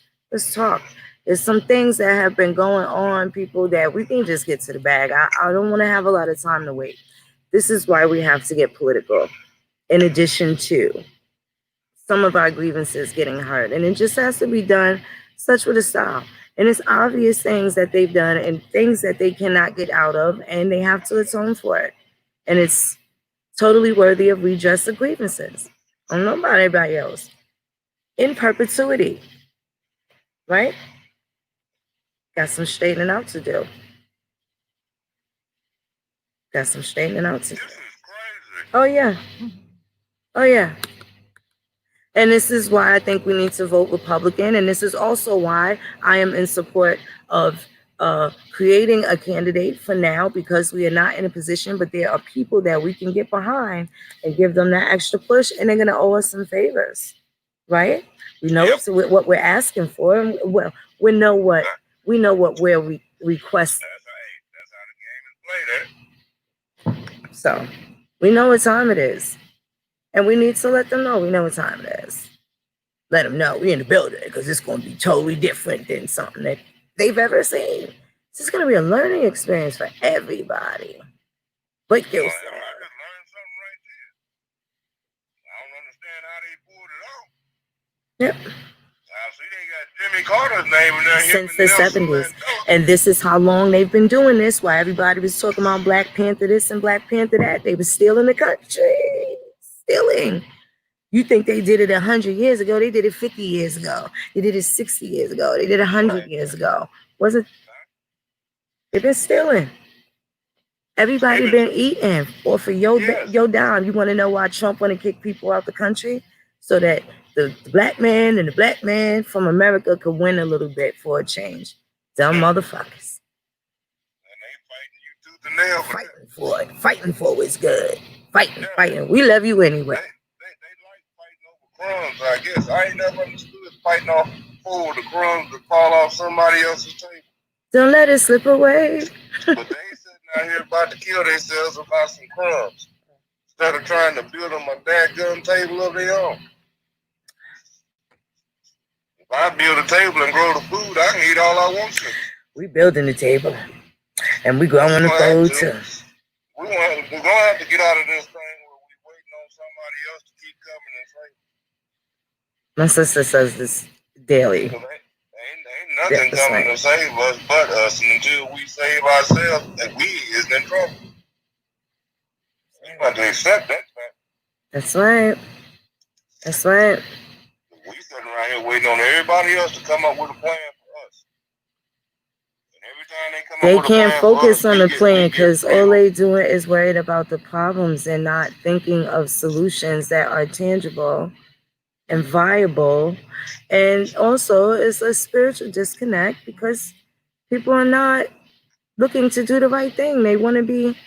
talk. There's some things that have been going on, people, that we can just get to the bag. I don't want to have a lot of time to wait. This is why we have to get political, in addition to some of our grievances getting heard. And it just has to be done such with a style. And it's obvious things that they've done and things that they cannot get out of, and they have to atone for it. And it's totally worthy of redress of grievances. I don't know about anybody else. In perpetuity, right? Got some straightening out to do. Got some straightening out to do. This is crazy. Oh, yeah. Oh, yeah. And this is why I think we need to vote Republican. And this is also why I am in support of creating a candidate for now, because we are not in a position, but there are people that we can get behind and give them that extra push, and they're going to owe us some favors, right? We know it's what we're asking for. And well, we know what we're requesting. That's how the game is played. So we know what time it is. And we need to let them know we know what time it is. Let them know we're in the building, because it's going to be totally different than something that they've ever seen. This is going to be a learning experience for everybody. But I just learned something right there. I don't understand how they pulled it off. Yep. I see they got Jimmy Carter's name in there. Since the 70s. And this is how long they've been doing this. Why everybody was talking about Black Panther this and Black Panther that. They were stealing the country. Stealing. You think they did it 100 years ago? They did it 50 years ago. They did it 60 years ago. They did it 100 years ago. Wasn't? They've been stealing. Everybody been eating off of your dime. You want to know why Trump want to kick people out the country? So that the black man and the black man from America could win a little bit for a change. Dumb motherfuckers. And they fighting you tooth and nail. Fighting for it. Fighting for what's good. Fighting. We love you anyway. They like fighting over crumbs, I guess. I ain't never understood fighting off food, the crumbs that fall off somebody else's table. Don't let it slip away. But they sitting out here about to kill themselves about some crumbs, instead of trying to build them a dadgum table of their own. If I build a table and grow the food, I can eat all I want to. We building the table. And we growing the food too. We're going to have to get out of this thing where we're waiting on somebody else to keep coming and saying. My sister says this daily. Ain't nothing coming to save us but us, and until we save ourselves, and we is in trouble. We got to accept that fact. That's right. That's right. We sitting around here waiting on everybody else to come up with a plan for us. And every time they come They up with a plan can't focus for us, on the plan, because all they doing is worried about the problems and not thinking of solutions that are tangible and viable. And also it's a spiritual disconnect, because people are not looking to do the right thing. They want to be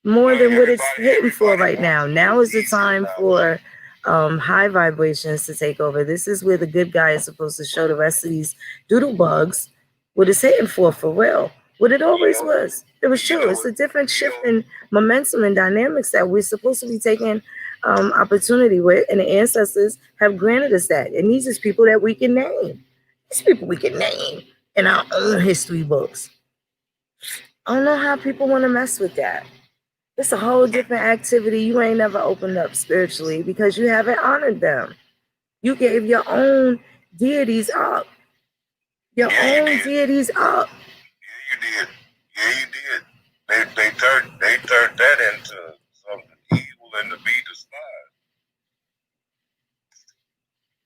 more than what it's hitting for right now. Now is the time for high vibrations to take over. This is where the good guy is supposed to show the rest of these doodle bugs what it's hitting for real. What it always was. It was true. It's a different shift in momentum and dynamics that we're supposed to be taking opportunity with, and the ancestors have granted us that. And these are people that we can name. These people we can name in our own history books. I don't know how people want to mess with that. It's a whole different activity you ain't never opened up spiritually, because you haven't honored them. You gave your own deities up. Deities up. Yeah, you did. They turned that into something evil and to be despised.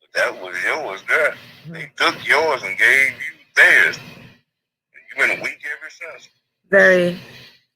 But that was yours there. They took yours and gave you theirs. And you've been weak ever since. Very,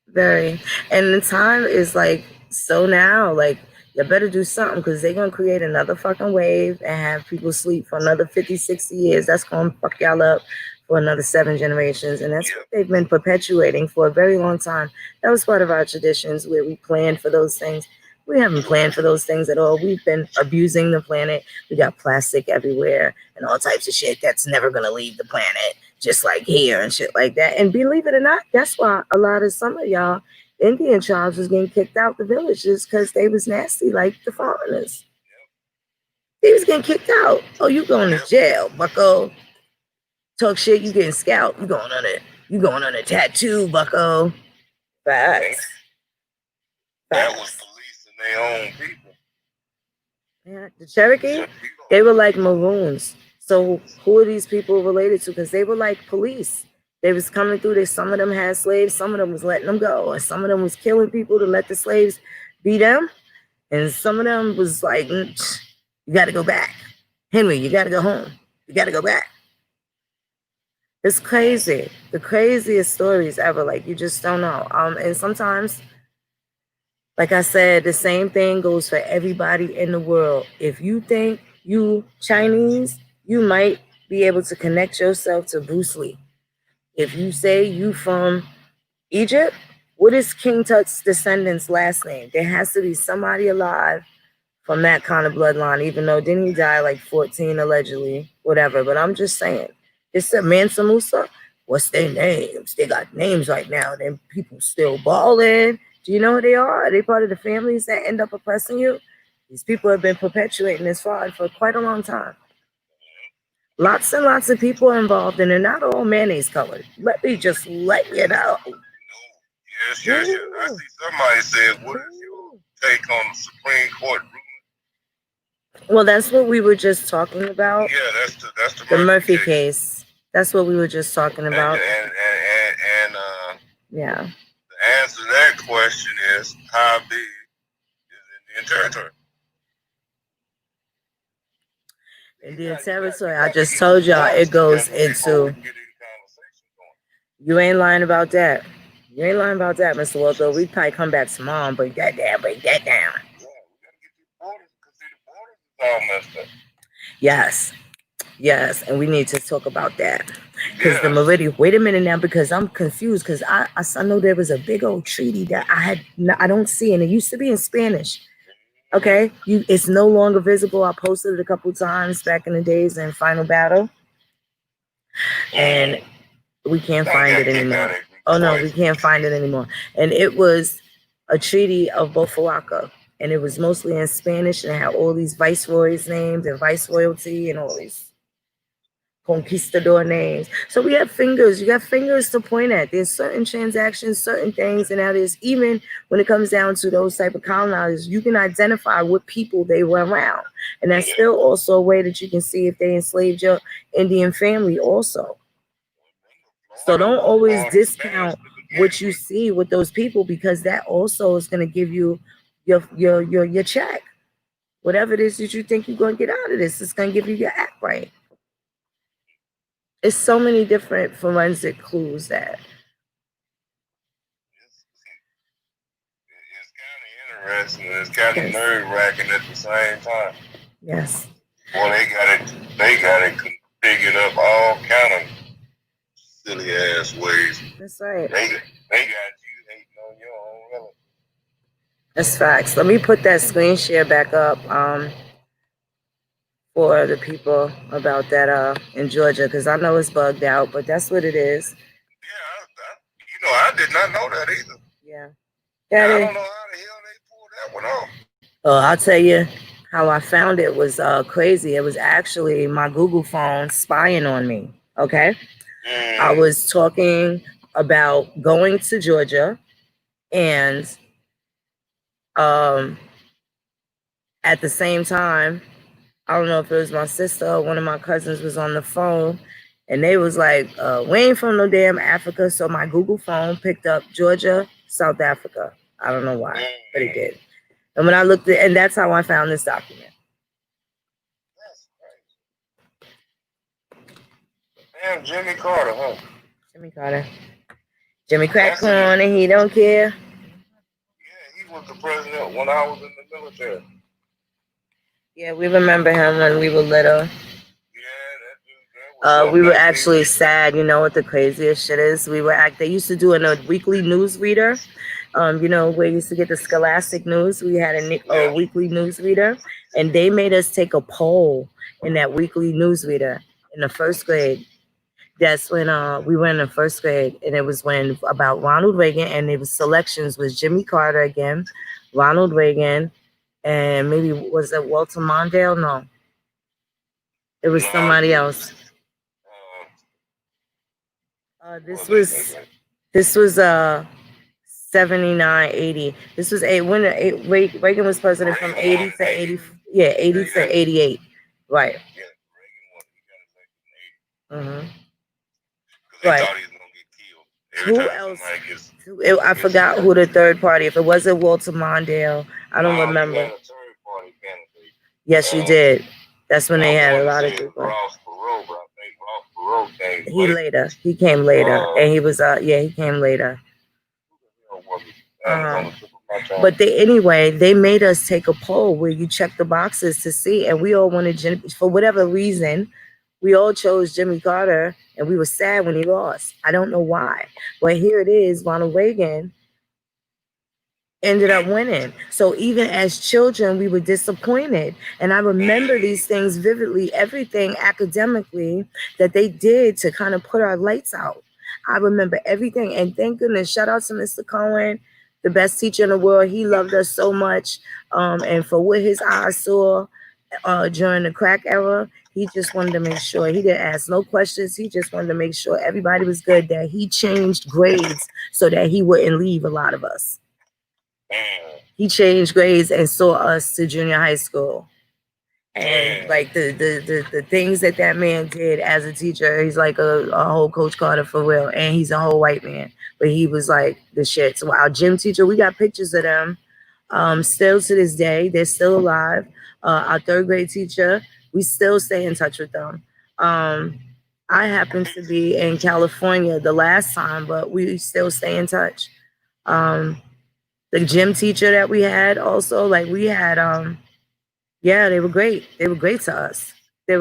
very. And the time is like, so now, like, you better do something, because they're going to create another fucking wave and have people sleep for another 50, 60 years. That's going to fuck y'all up for another 7 generations. And that's what they've been perpetuating for a very long time. That was part of our traditions where we planned for those things. We haven't planned for those things at all. We've been abusing the planet. We got plastic everywhere and all types of shit that's never going to leave the planet, just like here and shit like that. And believe it or not, that's why a lot of some of y'all Indian tribes was getting kicked out the villages because they was nasty like the foreigners. They was getting kicked out. Oh, you going to jail, bucko. Talk shit, you getting scalped. You going on a tattoo, bucko. Facts. That was policing their own people. Yeah, the Cherokee, they were like Maroons. So who are these people related to? Because they were like police. They was coming through. Some of them had slaves. Some of them was letting them go. And some of them was killing people to let the slaves beat them. And some of them was like, you got to go back. Henry, you got to go home. You got to go back. It's crazy. The craziest stories ever. Like, you just don't know. And sometimes, like I said, the same thing goes for everybody in the world. If you think you Chinese, you might be able to connect yourself to Bruce Lee. If you say you from Egypt, what is King Tut's descendants' last name? There has to be somebody alive from that kind of bloodline, even though didn't he die like 14 allegedly, whatever. But I'm just saying, it's a Mansa Musa. What's their names? They got names right now. Then people still balling. Do you know who they are? Are they part of the families that end up oppressing you? These people have been perpetuating this fraud for quite a long time. Lots and lots of people are involved, and they're not all mayonnaise colored. Let me just let you know. Yes. I see somebody said, what is your take on the Supreme Court ruling? Well, that's what we were just talking about. Yeah, that's the Murphy case. That's what we were just talking about. And yeah. The answer to that question is, how big is Indian territory? Indian territory. I just told y'all it goes into. You ain't lying about that. You ain't lying about that, Mr. Walker. We probably come back tomorrow and break that down. Yeah, we gotta get these borders because the borders is all messed up. Yes, and we need to talk about that. Because the Meridian, wait a minute now, because I'm confused, because I know there was a big old treaty that I don't see, and it used to be in Spanish. Okay, it's no longer visible. I posted it a couple times back in the days in Final Battle, and we can't find it anymore. Oh no, we can't find it anymore. And it was a treaty of Bofoaca, and it was mostly in Spanish, and it had all these viceroys' names and viceroyalty and all these conquistador names. So we have fingers. You got fingers to point at. There's certain transactions, certain things, and now there's, even when it comes down to those type of colonizers, you can identify what people they were around, and that's still also a way that you can see if they enslaved your Indian family also. So don't always discount what you see with those people, because that also is going to give you your check. Whatever it is that you think you're going to get out of this, it's going to give you your act right. It's so many different forensic clues that. It's kind of interesting. It's kind of nerve-wracking at the same time. Yes. Well, they got it configured up all kind of silly ass ways. That's right. They got you hating on your own relative. That's facts. Let me put that screen share back up for the people about that in Georgia, because I know it's bugged out, but that's what it is. Yeah, I did not know that either. Yeah. I don't know how the hell they pulled that one off. I'll tell you how I found it was crazy. It was actually my Google phone spying on me. Okay. I was talking about going to Georgia, and at the same time, I don't know if it was my sister or one of my cousins was on the phone, and they was like, we ain't from no damn Africa. So my Google phone picked up Georgia, South Africa. I don't know why, but it did. And when I looked at, and that's how I found this document. Damn, Jimmy Carter, huh? Jimmy Carter. Jimmy crack on and he don't care. Yeah, he was the president when I was in the military. Yeah, we remember him when we were little. Yeah, that We were actually sad. You know what the craziest shit is? They used to do in a weekly newsreader. You know, where you used to get the Scholastic News. We had a weekly newsreader, and they made us take a poll in that weekly newsreader in the first grade. That's when we were in the first grade, and it was when about Ronald Reagan, and it was selections was Jimmy Carter again, Ronald Reagan, and maybe was it Walter Mondale? No, it was somebody else. This was 79, 80. This was Reagan was president from 80 to 80. Yeah, 80 to 88. Right. Mm-hmm. Right. Who else? I forgot who the third party. If it wasn't Walter Mondale, I don't remember. Yes, you did. That's when they had a lot of people. He came later, and he was he came later. But they made us take a poll where you check the boxes to see, and we all wanted for whatever reason, we all chose Jimmy Carter, and we were sad when he lost. I don't know why, but here it is, Ronald Reagan ended up winning. So even as children, we were disappointed. And I remember these things vividly, everything academically that they did to kind of put our lights out. I remember everything. And thank goodness, shout out to Mr. Cohen, the best teacher in the world. He loved us so much. And for what his eyes saw during the crack era, he just wanted to make sure he didn't ask no questions. He just wanted to make sure everybody was good, that he changed grades so that he wouldn't leave a lot of us. He changed grades and saw us to junior high school. And like the things that man did as a teacher, he's like a whole Coach Carter for real. And he's a whole white man, but he was like the shit. So our gym teacher, we got pictures of them still to this day. They're still alive. Our third grade teacher, we still stay in touch with them. I happened to be in California the last time, but we still stay in touch. The gym teacher that we had also, like we had, they were great. They were great to us. They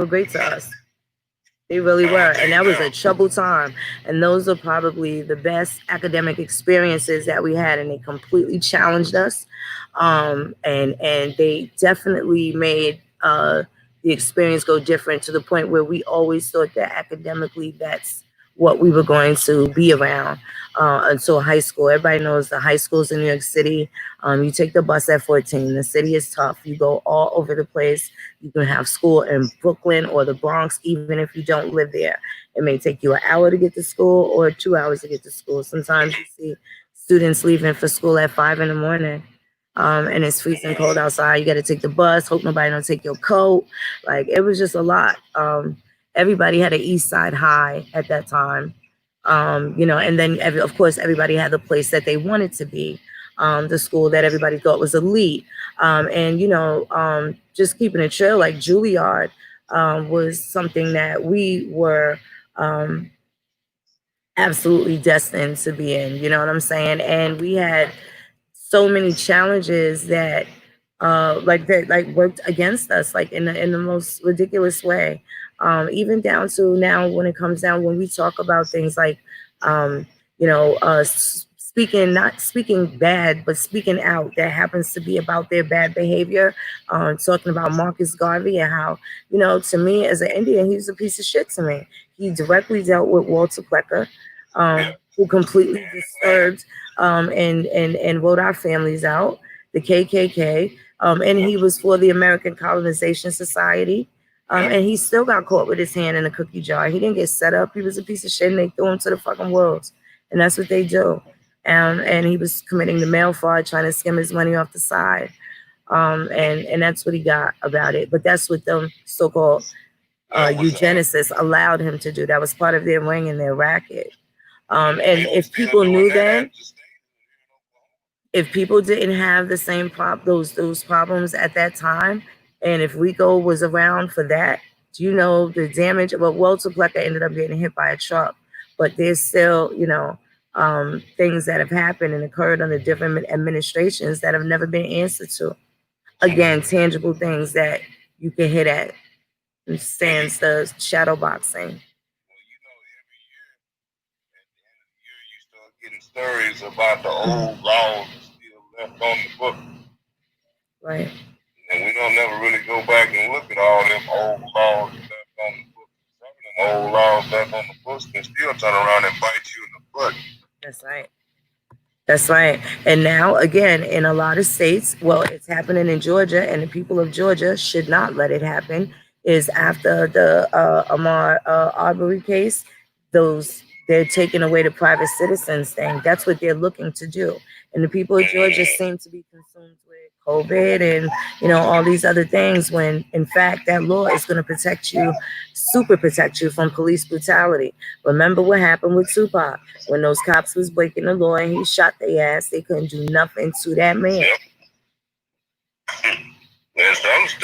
really were. And that was a troubled time. And those are probably the best academic experiences that we had. And they completely challenged us. And they definitely made the experience go different, to the point where we always thought that academically that's what we were going to be around until high school. Everybody knows the high schools in New York City. You take the bus at 14. The city is tough. You go all over the place. You can have school in Brooklyn or the Bronx, even if you don't live there. It may take you an hour to get to school or 2 hours to get to school. Sometimes you see students leaving for school at 5 a.m. And it's freezing cold outside. You got to take the bus. Hope nobody don't take your coat. Like, it was just a lot. Everybody had an East Side high at that time, and then of course everybody had the place that they wanted to be, the school that everybody thought was elite, just keeping it chill. Like Juilliard was something that we were absolutely destined to be in. You know what I'm saying? And we had so many challenges that worked against us, like in the most ridiculous way. Even down to now, when it comes down, when we talk about things like, not speaking bad, but speaking out, that happens to be about their bad behavior. Talking about Marcus Garvey and how, to me as an Indian, he was a piece of shit to me. He directly dealt with Walter Plecker, who completely disturbed and wrote our families out, the KKK, and he was for the American Colonization Society. And he still got caught with his hand in a cookie jar. He didn't get set up. He was a piece of shit, and they threw him to the fucking wolves. And that's what they do. And he was committing the mail fraud, trying to skim his money off the side. And that's what he got about it. But that's what the so-called eugenicists allowed him to do. That was part of their ring and their racket. And if people knew that, if people didn't have the same those problems at that time, and if Rico was around for that, do you know the damage? Well, Walter Plecker ended up getting hit by a truck, but there's still, things that have happened and occurred under different administrations that have never been answered to. Again, tangible things that you can hit at. It stands the shadow boxing. stories about the old laws still left on the book. Right. And we don't never really go back and look at all them old laws left on the books. Some of them old laws left on the books can still turn around and bite you in the butt. That's right. That's right. And now, again, in a lot of states, well, it's happening in Georgia, and the people of Georgia should not let it happen. Is after the Ahmaud Arbery case, they're taking away the private citizens thing. That's what they're looking to do. And the people of Georgia seem to be consumed with COVID and all these other things. When in fact that law is going to protect you, super protect you from police brutality. Remember what happened with Tupac when those cops was breaking the law and he shot their ass. They couldn't do nothing to that man. Yep.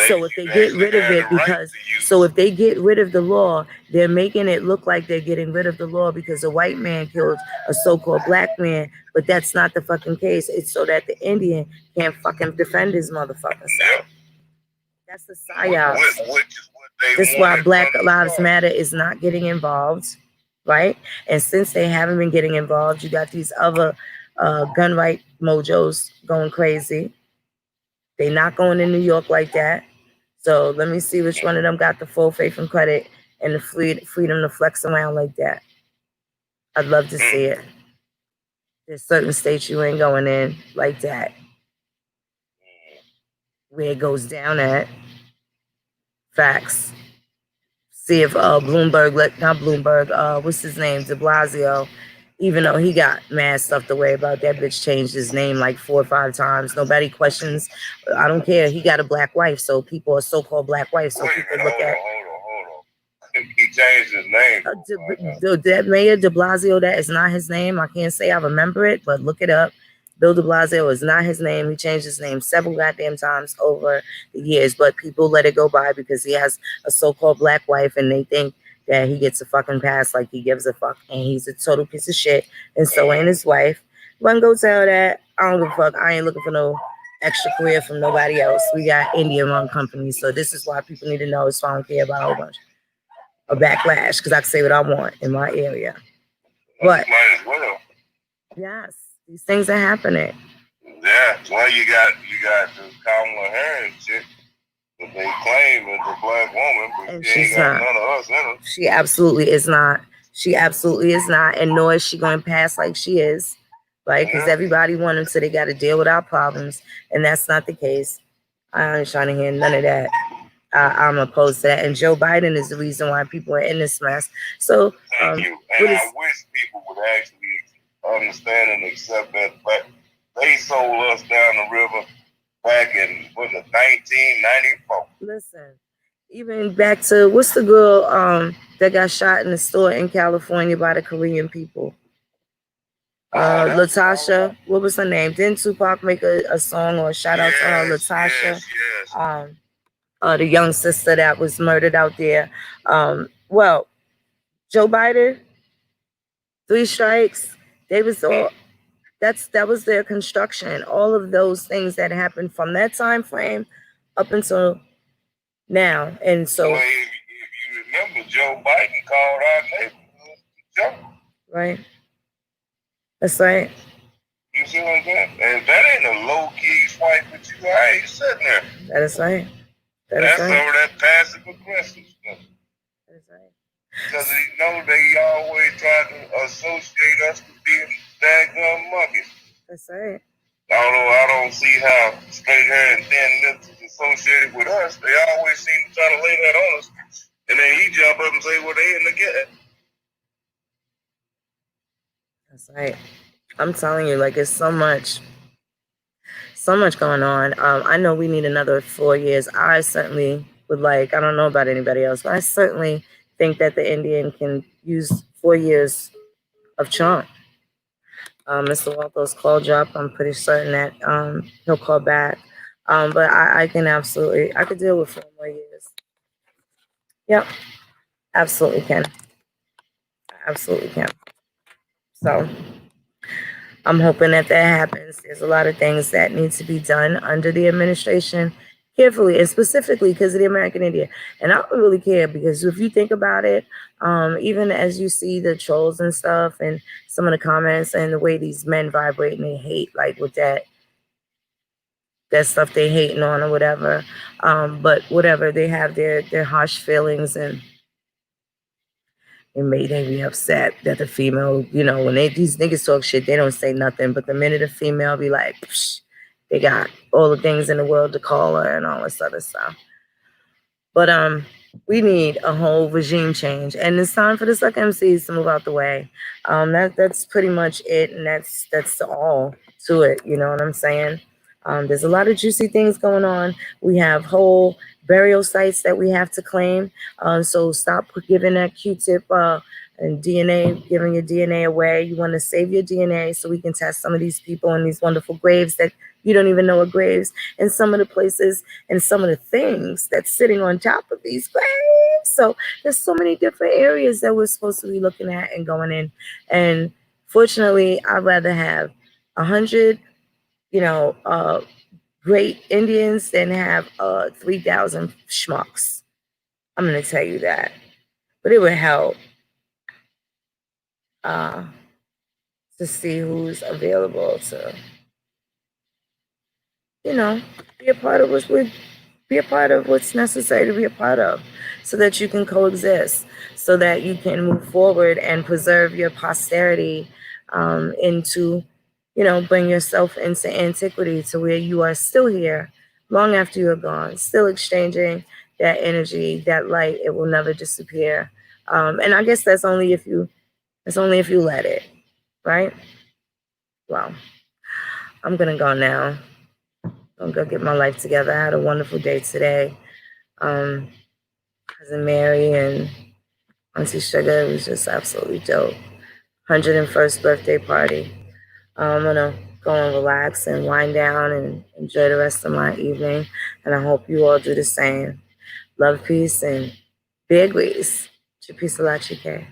So if they get rid of it, if they get rid of the law, they're making it look like they're getting rid of the law because a white man killed a so-called black man, but that's not the fucking case. It's so that the Indian can't fucking defend his motherfucking self. That's the psyops. This is why Black Lives Matter is not getting involved, right? And since they haven't been getting involved, you got these other gun right mojos going crazy. They not going to New York like that. So let me see which one of them got the full faith and credit and the freedom to flex around like that. I'd love to see it. There's certain states you ain't going in like that. Where it goes down at. Facts. See if what's his name? De Blasio. Even though he got mad stuff to worry about, that bitch changed his name like 4 or 5 times. Nobody questions. I don't care. He got a black wife, so people are so-called black wives. So people look at. Hold on. He changed his name. That Mayor de Blasio, that is not his name. I can't say I remember it, but look it up. Bill de Blasio is not his name. He changed his name several goddamn times over the years, but people let it go by because he has a so-called black wife and they think that he gets a fucking pass like he gives a fuck, and he's a total piece of shit, and so ain't his wife. One go tell that. I don't give a fuck. I ain't looking for no extra career from nobody else. We got Indian-run companies, so this is why people need to know so I don't care about a whole bunch of backlash, because I can say what I want in my area. But might as well. Yes, these things are happening. Yeah, well, you got the Kamala Harris chick that they claim is a black woman, but And she ain't she's got not. none of us in her. She absolutely is not. She absolutely is not. And nor is she going to pass like she is, right? Because everybody wants them, so they got to deal with our problems. And that's not the case. I ain't trying to hear none of that. I'm opposed to that. And Joe Biden is the reason why people are in this mess. So, Thank you. And I wish people would actually understand and accept that. But they sold us down the river back in, was it 1994? Listen, even back to, what's the girl that got shot in the store in California by the Korean people? Latasha, what was her name? Didn't Tupac make a song or a shout out to her, Latasha? Yes. The young sister that was murdered out there. Well, Joe Biden, 3 strikes. They was all. That was their construction. All of those things that happened from that time frame up until now, and so. Well, if you remember, Joe Biden called our neighborhood Joe. Right. That's right. You see what I'm saying? And that ain't a low key swipe with you. I ain't sitting there. That is right. That's some of that passive aggressive stuff. That is right. Because they always try to associate us with being daggone monkeys. That's right. Although I don't see how straight hair and thin lips is associated with us, they always seem to try to lay that on us. And then he jump up and say, well, they in the get. That's right. I'm telling you, like, it's so much going on. I know we need another 4 years. I certainly would like, I don't know about anybody else, but I certainly think that the Indian can use 4 years of Trump. Mr. Waltho's call dropped. I'm pretty certain that he'll call back. But I could deal with 4 more years. Yep. Absolutely can. Absolutely can. So I'm hoping that happens. There's a lot of things that need to be done under the administration carefully and specifically because of the American Indian. And I don't really care because if you think about it, even as you see the trolls and stuff and some of the comments and the way these men vibrate and they hate, like with that stuff they hating on or whatever. But whatever, they have their harsh feelings and it made they be upset that the female, when these niggas talk shit, they don't say nothing. But the minute a female be like, psh, they got all the things in the world to call her and all this other stuff. But we need a whole regime change, and it's time for the suck MCs to move out the way. That's pretty much it, and that's all to it. You know what I'm saying? There's a lot of juicy things going on. We have whole burial sites that we have to claim. So stop giving that Q-tip and DNA, giving your DNA away. You want to save your DNA so we can test some of these people in these wonderful graves that you don't even know are graves, and some of the places and some of the things that's sitting on top of these graves. So there's so many different areas that we're supposed to be looking at and going in. And fortunately, I'd rather have 100 great Indians than have 3,000 schmucks. I'm going to tell you that. But it would help to see who's available to, be a part of what's necessary to be a part of, so that you can coexist, so that you can move forward and preserve your posterity into, bring yourself into antiquity to where you are still here long after you're gone, still exchanging that energy, that light. It will never disappear. And I guess that's only if you let it, right? Well, I'm gonna go now. I'm gonna get my life together. I had a wonderful day today. Cousin Mary and Auntie Sugar, it was just absolutely dope. 101st birthday party. I'm gonna go and relax and wind down and enjoy the rest of my evening. And I hope you all do the same. Love, peace, and big grease. Chipisa la chique.